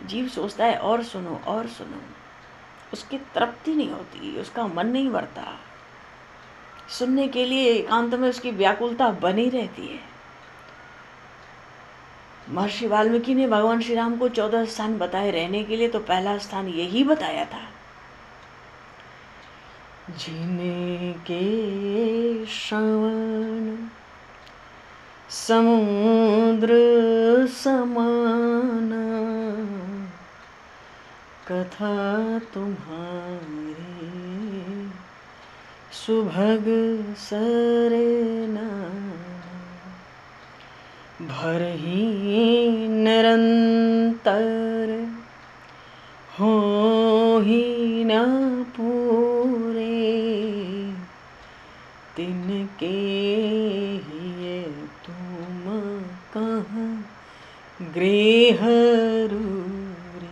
जीव सोचता है और सुनो और सुनो, उसकी तृप्ति नहीं होती, उसका मन नहीं भरता। सुनने के लिए एकांत में उसकी व्याकुलता बनी रहती है। महर्षि वाल्मीकि ने भगवान श्री राम को 14 स्थान बताए रहने के लिए, तो पहला स्थान यही बताया था, जिनके श्रवण समुद्र समान, कथा तुम्हारी सुभग सरना, भरही निरंतर हो ही न पूरे, तिनके ही तुम कहाँ गृह रूरे।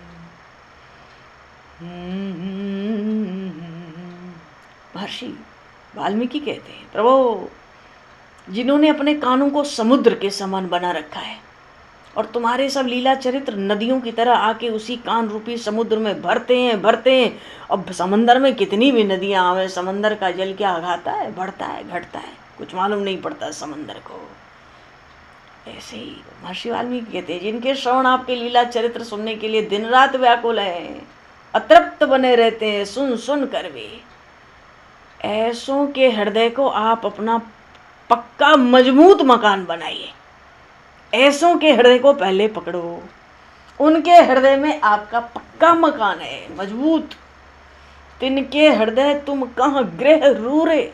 महर्षि वाल्मीकि कहते हैं, प्रभु जिन्होंने अपने कानों को समुद्र के समान बना रखा है और तुम्हारे सब लीला चरित्र नदियों की तरह आके उसी कान रूपी समुद्र में भरते हैं। अब समंदर में कितनी भी नदियां आवे, समंदर का जल क्या खाता है, बढ़ता है घटता है, कुछ मालूम नहीं पड़ता समंदर को। ऐसे ही महर्षि वाल्मीकि कहते हैं, जिनके श्रवण आपके लीला चरित्र सुनने के लिए दिन रात व्याकुल है, अतृप्त बने रहते हैं सुन सुन कर वे, ऐसों के हृदय को आप अपना पक्का मजबूत मकान बनाइए। ऐसों के हृदय को पहले पकड़ो, उनके हृदय में आपका पक्का मकान है मजबूत। तिनके हृदय तुम कहाँ गृह रूरे।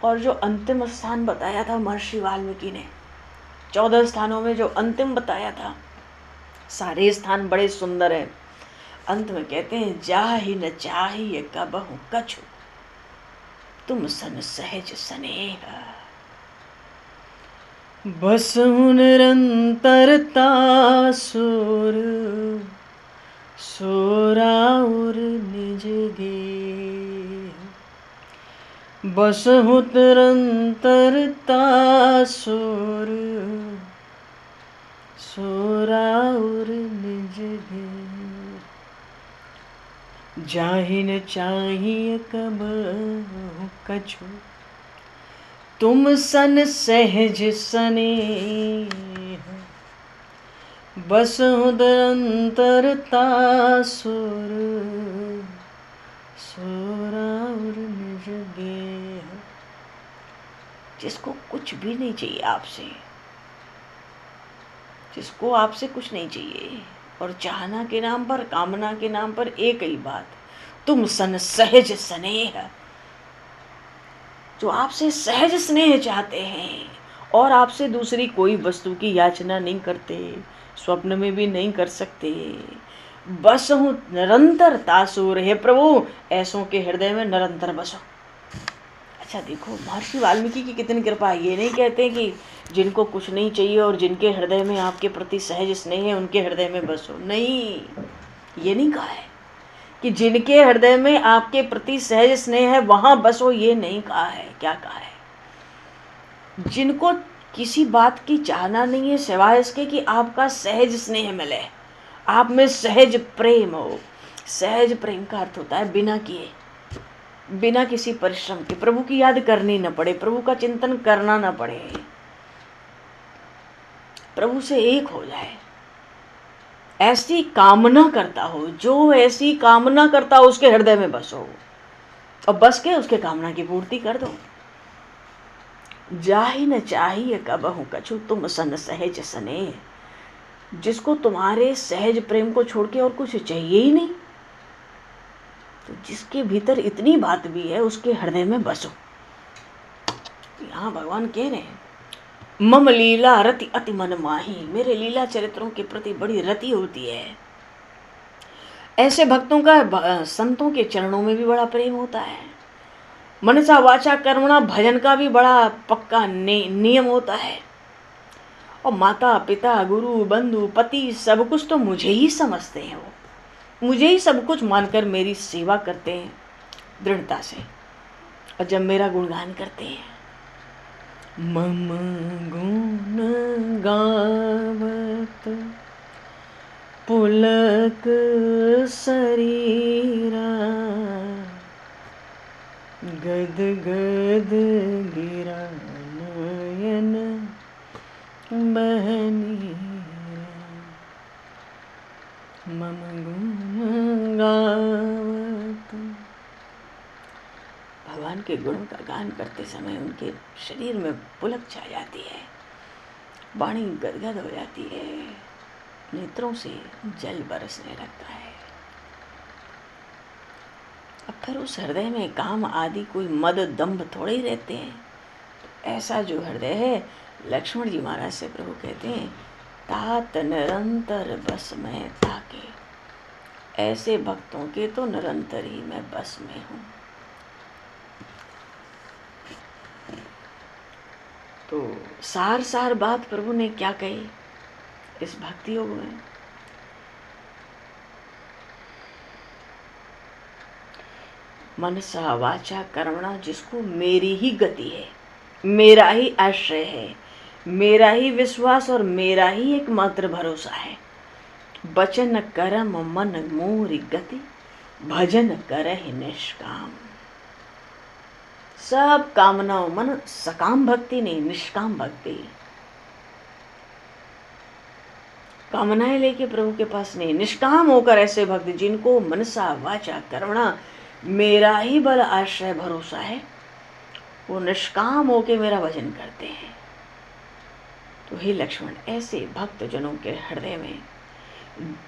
और जो अंतिम स्थान बताया था महर्षि वाल्मीकि ने, 14 स्थानों में जो अंतिम बताया था, सारे स्थान बड़े सुंदर हैं। अंत में कहते हैं, जाहि न चाहिए कबहु कछु, तुम सन सहज स्नेह, बसहु निरंतरता सुर, सोराउर निज गे, बसहु निरंतरता सुर, सोराउर निज गे, जाहि न चाहिए कबहु कछु, तुम सन सहज स्नेह, बसहु निरंतरता सुर, सोराउर निज गेह। जिसको कुछ भी नहीं चाहिए आपसे, जिसको आपसे कुछ नहीं चाहिए और चाहना के नाम पर, कामना के नाम पर एक ही बात, तुम सन सहज स्नेह, जो आपसे सहज स्नेह चाहते हैं और आपसे दूसरी कोई वस्तु की याचना नहीं करते, स्वप्न में भी नहीं कर सकते, बस हूँ निरंतर तासुर, हे प्रभु ऐसों के हृदय में निरंतर बसो। अच्छा देखो महर्षि वाल्मीकि की कितनी कृपा है। ये नहीं कहते कि जिनको कुछ नहीं चाहिए और जिनके हृदय में आपके प्रति सहज स्नेह है उनके हृदय में बसो, नहीं, ये नहीं कहा है कि जिनके हृदय में आपके प्रति सहज स्नेह है वहां बसो, ये नहीं कहा है। क्या कहा है? जिनको किसी बात की चाहना नहीं है सिवाय इसके कि आपका सहज स्नेह मिले, आप में सहज प्रेम हो। सहज प्रेम का अर्थ होता है बिना किए, बिना किसी परिश्रम के, प्रभु की याद करनी न पड़े, प्रभु का चिंतन करना न पड़े, प्रभु से एक हो जाए, ऐसी कामना करता हो। जो ऐसी कामना करता हो उसके हृदय में बसो और बस के उसके कामना की पूर्ति कर दो। जाहि न चाहिए कबहु कछु तुम सन सहज सने। जिसको तुम्हारे सहज प्रेम को छोड़ के और कुछ चाहिए ही नहीं, तो जिसके भीतर इतनी बात भी है उसके हृदय में बसो। यहाँ भगवान कह रहे हैं मम लीला रति अति मन माही, मेरे लीला चरित्रों के प्रति बड़ी रति होती है। ऐसे भक्तों का संतों के चरणों में भी बड़ा प्रेम होता है। मनसा वाचा कर्मणा भजन का भी बड़ा पक्का नियम होता है। और माता पिता गुरु बंधु पति सब कुछ तो मुझे ही समझते हैं, वो मुझे ही सब कुछ मानकर मेरी सेवा करते हैं दृढ़ता से। और जब मेरा गुणगान करते हैं मम गुण गावत पुलक शरीरा, गद गद गिरा नयन बहनीरा। मम गुण गावत, भगवान के गुणों का गान करते समय उनके शरीर में पुलक छा जाती है, वाणी गदगद हो जाती है, नेत्रों से जल बरसने लगता है। अब फिर उस हृदय में काम आदि कोई मद दंभ थोड़े ही रहते हैं। तो ऐसा जो हृदय है, लक्ष्मण जी महाराज से प्रभु कहते हैं तात निरंतर बस में ताके, ऐसे भक्तों के तो निरंतर ही मैं बस में हूँ। तो सार सार बात प्रभु ने क्या कही इस भक्ति योग में। मनसा वाचा कर्मणा, जिसको मेरी ही गति है, मेरा ही आश्रय है, मेरा ही विश्वास और मेरा ही एकमात्र भरोसा है। वचन कर्म मन मोरी गति, भजन करहि निष्काम। सब कामनाओं मन सकाम भक्ति नहीं, निष्काम भक्ति। कामनाएं लेके प्रभु के पास नहीं, निष्काम होकर ऐसे भक्त जिनको मनसा वाचा कर्मणा मेरा ही बल आश्रय भरोसा है, वो निष्काम होके मेरा भजन करते हैं। तो हे लक्ष्मण, ऐसे भक्त जनों के हृदय में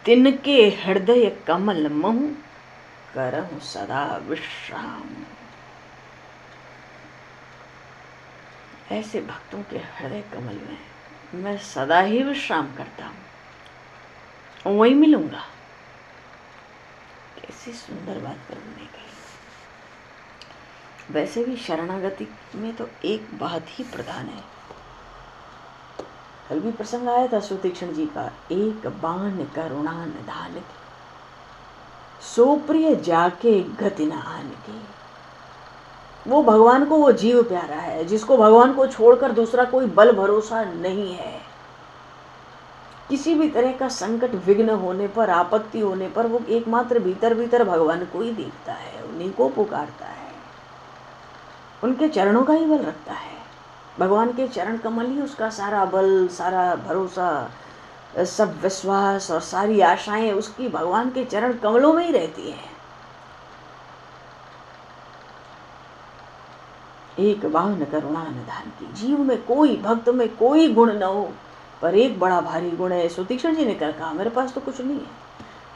दिन के हृदय कमल महु करहु सदा विश्राम। ऐसे भक्तों के हृदय कमल में मैं सदा ही विश्राम करता हूँ, वहीं मिलूंगा। कैसी सुंदर बात प्रभु ने कही। वैसे भी शरणागति में तो एक बात ही प्रधान है। कल भी प्रसंग आया था सुतीक्ष्ण जी का, एक बाण करुणा निधान की, सो प्रिय जाके गति न आन की। वो भगवान को, वो जीव प्यारा है जिसको भगवान को छोड़कर दूसरा कोई बल भरोसा नहीं है। किसी भी तरह का संकट विघ्न होने पर, आपत्ति होने पर वो एकमात्र भीतर भीतर भगवान को ही देखता है, उन्हीं को पुकारता है, उनके चरणों का ही बल रखता है। भगवान के चरण कमल ही उसका सारा बल, सारा भरोसा, सब विश्वास और सारी आशाएं उसकी भगवान के चरण कमलों में ही रहती हैं। एक बाण करुणा निधान की। जीव में कोई, भक्त में कोई गुण न हो, पर एक बड़ा भारी गुण है। सुतीक्ष्ण जी ने कहा मेरे पास तो कुछ नहीं है,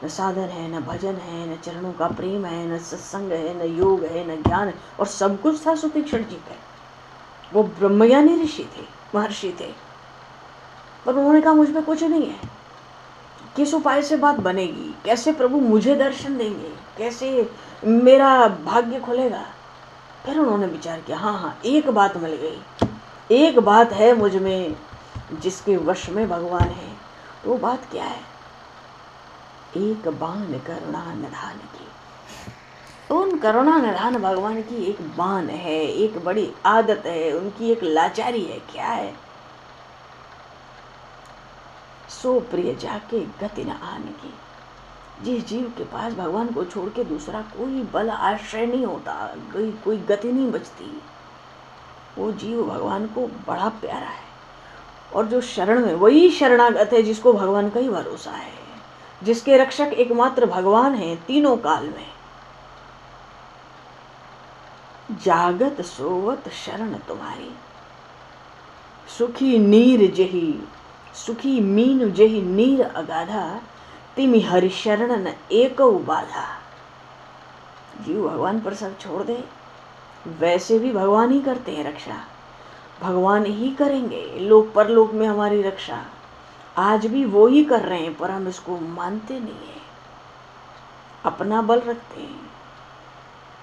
न साधन है, न भजन है, न चरणों का प्रेम है, न सत्संग है, न योग है, न ज्ञान है, और सब कुछ था सुतीक्ष्ण जी पे। वो ब्रह्मज्ञानी ऋषि थे, महर्षि थे, पर उन्होंने कहा मुझ में कुछ नहीं है। किस उपाय से बात बनेगी, कैसे प्रभु मुझे दर्शन देंगे, कैसे मेरा भाग्य खुलेगा। फिर उन्होंने विचार किया, हाँ, एक बात मिल गई, एक बात है मुझ में जिसके वश में भगवान है। तो वो बात क्या है? एक बाण करुणा निधान की। उन करुणा निधान भगवान की एक बाण है, एक बड़ी आदत है, उनकी एक लाचारी है। क्या है? सो प्रिय जाके गति न आन की। जिस जीव के पास भगवान को छोड़ के दूसरा कोई बल आश्रय नहीं होता, कोई गति नहीं बचती, वो जीव भगवान को बड़ा प्यारा है। और जो शरण में, वही शरणागत है जिसको भगवान का ही भरोसा है, जिसके रक्षक एकमात्र भगवान है तीनों काल में। जागत सोवत शरण तुम्हारी, सुखी नीर जही, सुखी मीन जही नीर अगाधा, तिमि हरि शरण न एको बाधा। जीव भगवान पर सब छोड़ दे, वैसे भी भगवान ही करते हैं रक्षा, भगवान ही करेंगे लोक परलोक में हमारी रक्षा। आज भी वो ही कर रहे हैं, पर हम इसको मानते नहीं है, अपना बल रखते हैं।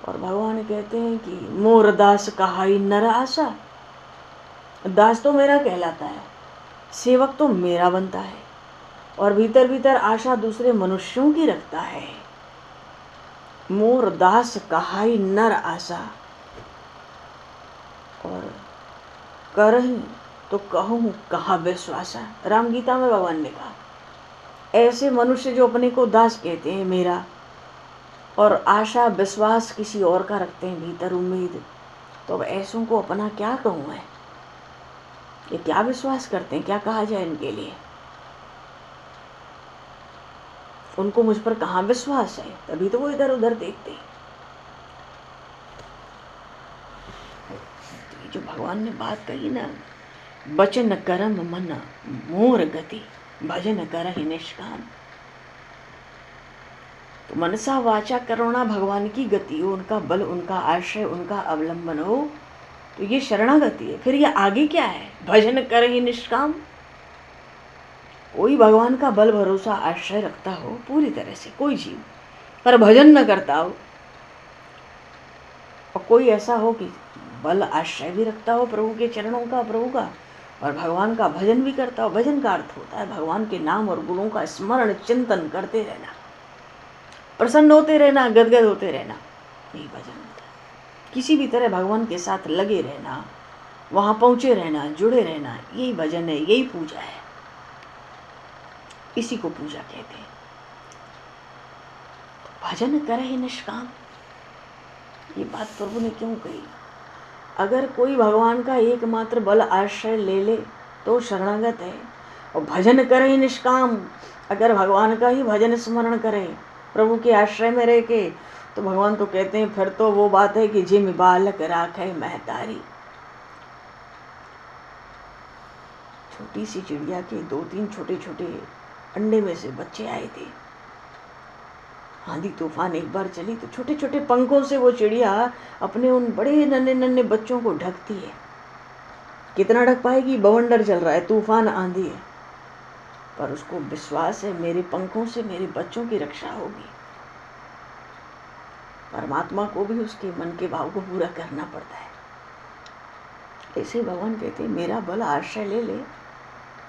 और भगवान कहते हैं कि मोर दास कहाई नर आशा, दास तो मेरा कहलाता है, सेवक तो मेरा बनता है, और भीतर भीतर आशा दूसरे मनुष्यों की रखता है। मोर दास कहाई नर आशा, और करही तो कहूँ कहाँ विश्वासा। राम गीता में भगवान ने कहा, ऐसे मनुष्य जो अपने को दास कहते हैं मेरा, और आशा विश्वास किसी और का रखते हैं, भीतर उम्मीद, तो अब ऐसों को अपना क्या कहूँ मैं? ये क्या विश्वास करते हैं, क्या कहा जाए इनके लिए? उनको मुझ पर कहाँ विश्वास है, तभी तो वो इधर उधर देखते हैं। जो भगवान ने बात कही ना, बचन करम मन मोर गति, भजन करहि निष्काम। तो मनसा वाचा करुणा भगवान की गति हो, उनका बल, उनका आश्रय, उनका अवलंबन हो, तो ये शरणागति है। फिर ये आगे क्या है? भजन करहि निष्काम। कोई भगवान का बल भरोसा आश्रय रखता हो पूरी तरह से, कोई जीव, पर भजन न करता हो, और कोई ऐसा हो कि बल आश्रय भी रखता हो प्रभु के चरणों का, प्रभु का, और भगवान का भजन भी करता हो। भजन का अर्थ होता है भगवान के नाम और गुणों का स्मरण चिंतन करते रहना, प्रसन्न होते रहना, गदगद होते रहना, यही भजन होता है। किसी भी तरह भगवान के साथ लगे रहना, वहाँ पहुँचे रहना, जुड़े रहना, यही भजन है, यही पूजा है, इसी को पूजा कहते हैं। तो भजन करहि निष्काम, ये बात प्रभु ने क्यों कही? अगर कोई भगवान का एकमात्र बल आश्रय ले ले तो शरणागत है, और भजन करहि निष्काम, अगर भगवान का ही भजन स्मरण करे, प्रभु के आश्रय में रह के, तो भगवान तो कहते हैं फिर तो वो बात है कि जिम बालक राखे महतारी। छोटी सी चिड़िया के 2-3 छोटे छोटे अंडे में से बच्चे आए थे। आंधी तूफान एक बार चली तो छोटे छोटे पंखों से वो चिड़िया अपने उन बड़े नन्हे नन्हे बच्चों को ढकती है। कितना ढक पाएगी? बवंडर चल रहा है, तूफान, आंधी है, पर उसको विश्वास है मेरे पंखों से मेरे बच्चों की रक्षा होगी। परमात्मा को भी उसके मन के भाव को पूरा करना पड़ता है। ऐसे भगवान कहते हैं मेरा बल आश्रय ले ले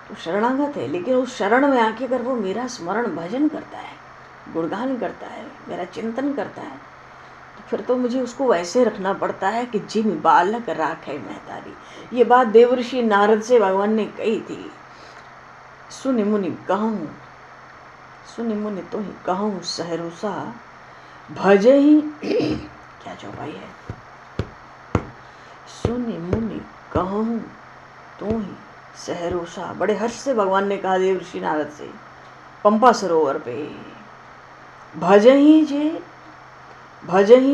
तो शरणागत है, लेकिन उस शरण में आके अगर वो मेरा स्मरण भजन करता है, गुणगान करता है, मेरा चिंतन करता है, तो फिर तो मुझे उसको वैसे रखना पड़ता है कि जिम बालक राखे महतारी। ये बात देवर्षि नारद से भगवान ने कही थी। सुनि मुनि कहूँ, सुनि मुनि तो ही कहूँ सहरोसा, भजे ही क्या चौपाई है? सुनि मुनि कहूँ तो ही सहरोसा। बड़े हर्ष से भगवान ने कहा देवर्षि नारद से पंपा सरोवर पे, भजही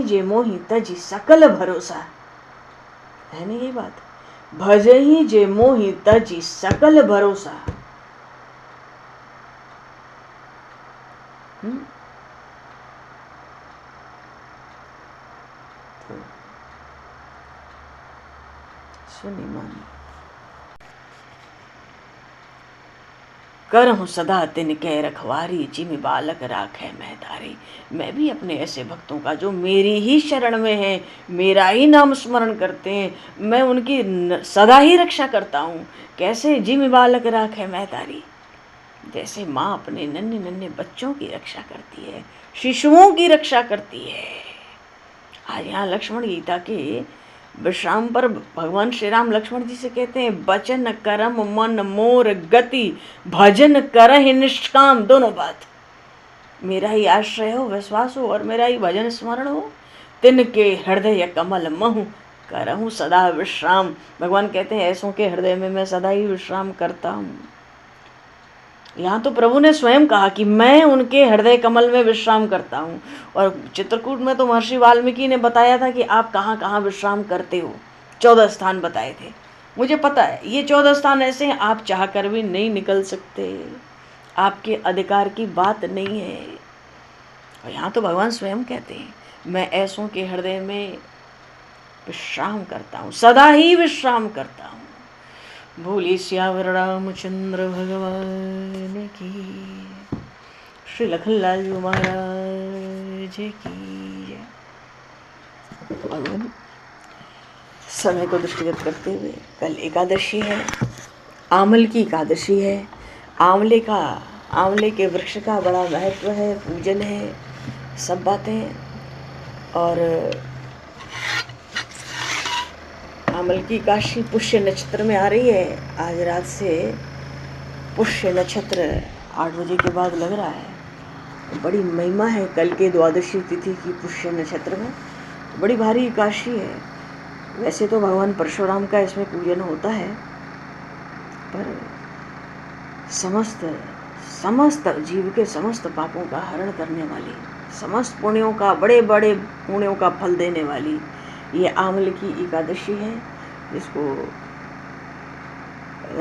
जे मोहि तजी सकल भरोसा। है ना ये बात? भजही जे मोहि तजी सकल भरोसा। तो सुनि मन करहूँ सदा तिनके रखवारी, जिमि बालक राखे महतारी। मैं भी अपने ऐसे भक्तों का जो मेरी ही शरण में है, मेरा ही नाम स्मरण करते हैं, मैं उनकी सदा ही रक्षा करता हूँ। कैसे? जिमि बालक राखे महतारी, जैसे माँ अपने नन्हे नन्हे बच्चों की रक्षा करती है, शिशुओं की रक्षा करती है। आज यहाँ लक्ष्मण गीता के विश्राम पर भगवान श्री राम लक्ष्मण जी से कहते हैं बचन करम मन मोर गति, भजन करहि निष्काम। दोनों बात, मेरा ही आश्रय हो, विश्वास हो, और मेरा ही भजन स्मरण हो। तिनके हृदय कमल महु, करहूँ सदा विश्राम। भगवान कहते हैं ऐसों के हृदय में मैं सदा ही विश्राम करता हूँ। यहाँ तो प्रभु ने स्वयं कहा कि मैं उनके हृदय कमल में विश्राम करता हूँ। और चित्रकूट में तो महर्षि वाल्मीकि ने बताया था कि आप कहाँ कहाँ विश्राम करते हो, 14 स्थान बताए थे। मुझे पता है ये 14 स्थान ऐसे हैं आप चाह कर भी नहीं निकल सकते, आपके अधिकार की बात नहीं है। और यहाँ तो भगवान स्वयं कहते हैं मैं ऐसों के हृदय में विश्राम करता हूँ, सदा ही विश्राम करता हूँ। बोलिए सियावर रामचंद्र भगवान की, श्री लखनलाल जी महाराज की जय। और समय को दृष्टिगत करते हुए कल एकादशी है, आमल की एकादशी है। आंवले के वृक्ष का बड़ा महत्व है, पूजन है, सब बातें। और आमल की एकादशी पुष्य नक्षत्र में आ रही है। आज रात से पुष्य नक्षत्र 8 बजे के बाद लग रहा है। बड़ी महिमा है कल के द्वादशी तिथि की पुष्य नक्षत्र में, बड़ी भारी एकादशी है। वैसे तो भगवान परशुराम का इसमें पूजन होता है, पर समस्त जीव के समस्त पापों का हरण करने वाली, समस्त पुण्यों का, बड़े बड़े पुण्यों का फल देने वाली ये आंवल की एकादशी है, जिसको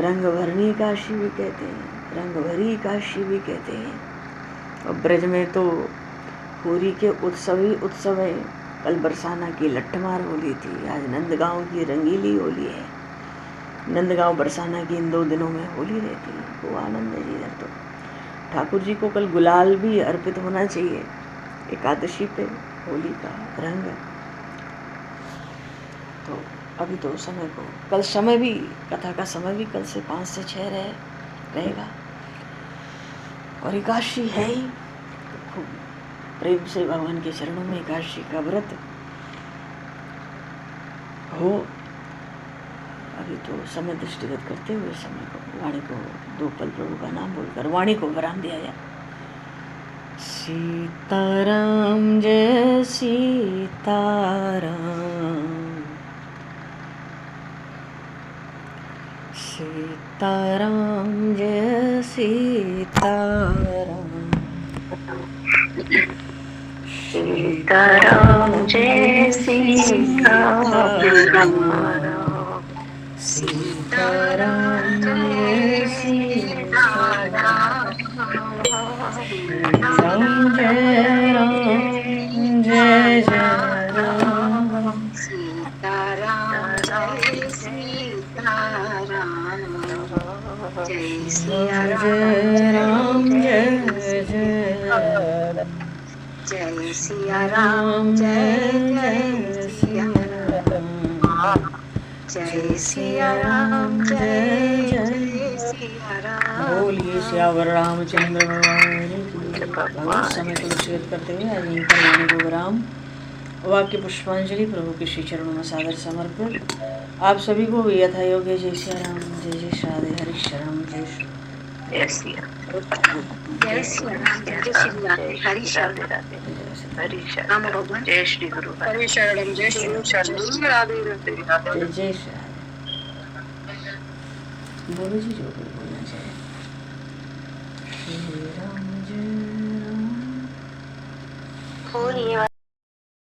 रंगभरनी एकादशी भी कहते हैं, रंगभरी एकादशी भी कहते हैं। और ब्रज में तो होली के उत्सव ही उत्सव है। कल बरसाना की लट्ठमार होली थी, आज नंदगांव की रंगीली होली है। नंदगांव बरसाना की इन 2 दिनों में होली रहती है, वो आनंद है इधर। तो ठाकुर जी को कल गुलाल भी अर्पित होना चाहिए एकादशी पे, होली का रंग। तो अभी तो समय को, कल समय भी, कथा का समय भी कल से 5 से 6 रहेगा। और एकादशी है ही, खूब प्रेम से भगवान के चरणों में एकादशी का व्रत हो। अभी तो समय दृष्टिगत करते हुए समय को, वाणी को 2 पल प्रभु का नाम बोलकर वाणी को विराम दिया जाए। सीताराम जय सीताराम, सीताराम जय सीताराम, सीताराम जय सीताराम, सीताराम जय सीताराम, राम जय राम जय जय राम, सीताराम जय सीताराम, जय सिया जय राम जय जय राम, जय सिया राम जय जय सिया राम, जय सिया राम जय जय सिया राम। बोलिए सियावर रामचंद्र भगवान की। भगवान समय को दृष्टिगत करते हुए आज यहीं पर वाणी को विराम। वाक्य पुष्पांजलि प्रभु के श्री चरणों में सादर समर्पित। आप सभी को भी यथा योग्य जय सिया राम, जय जय श्राद्धे हरि शरण, जय श्री जय सिया जय सिया राम, जय श्री राधे हरि शरण, हरि शरण राम भगवान, जय श्री गुरु हरि शरणम, जय श्री शरण राधे राधे, जय जय श्री राधे। बोलो जी जो भी बोलना चाहिए। श्री राम जय राम।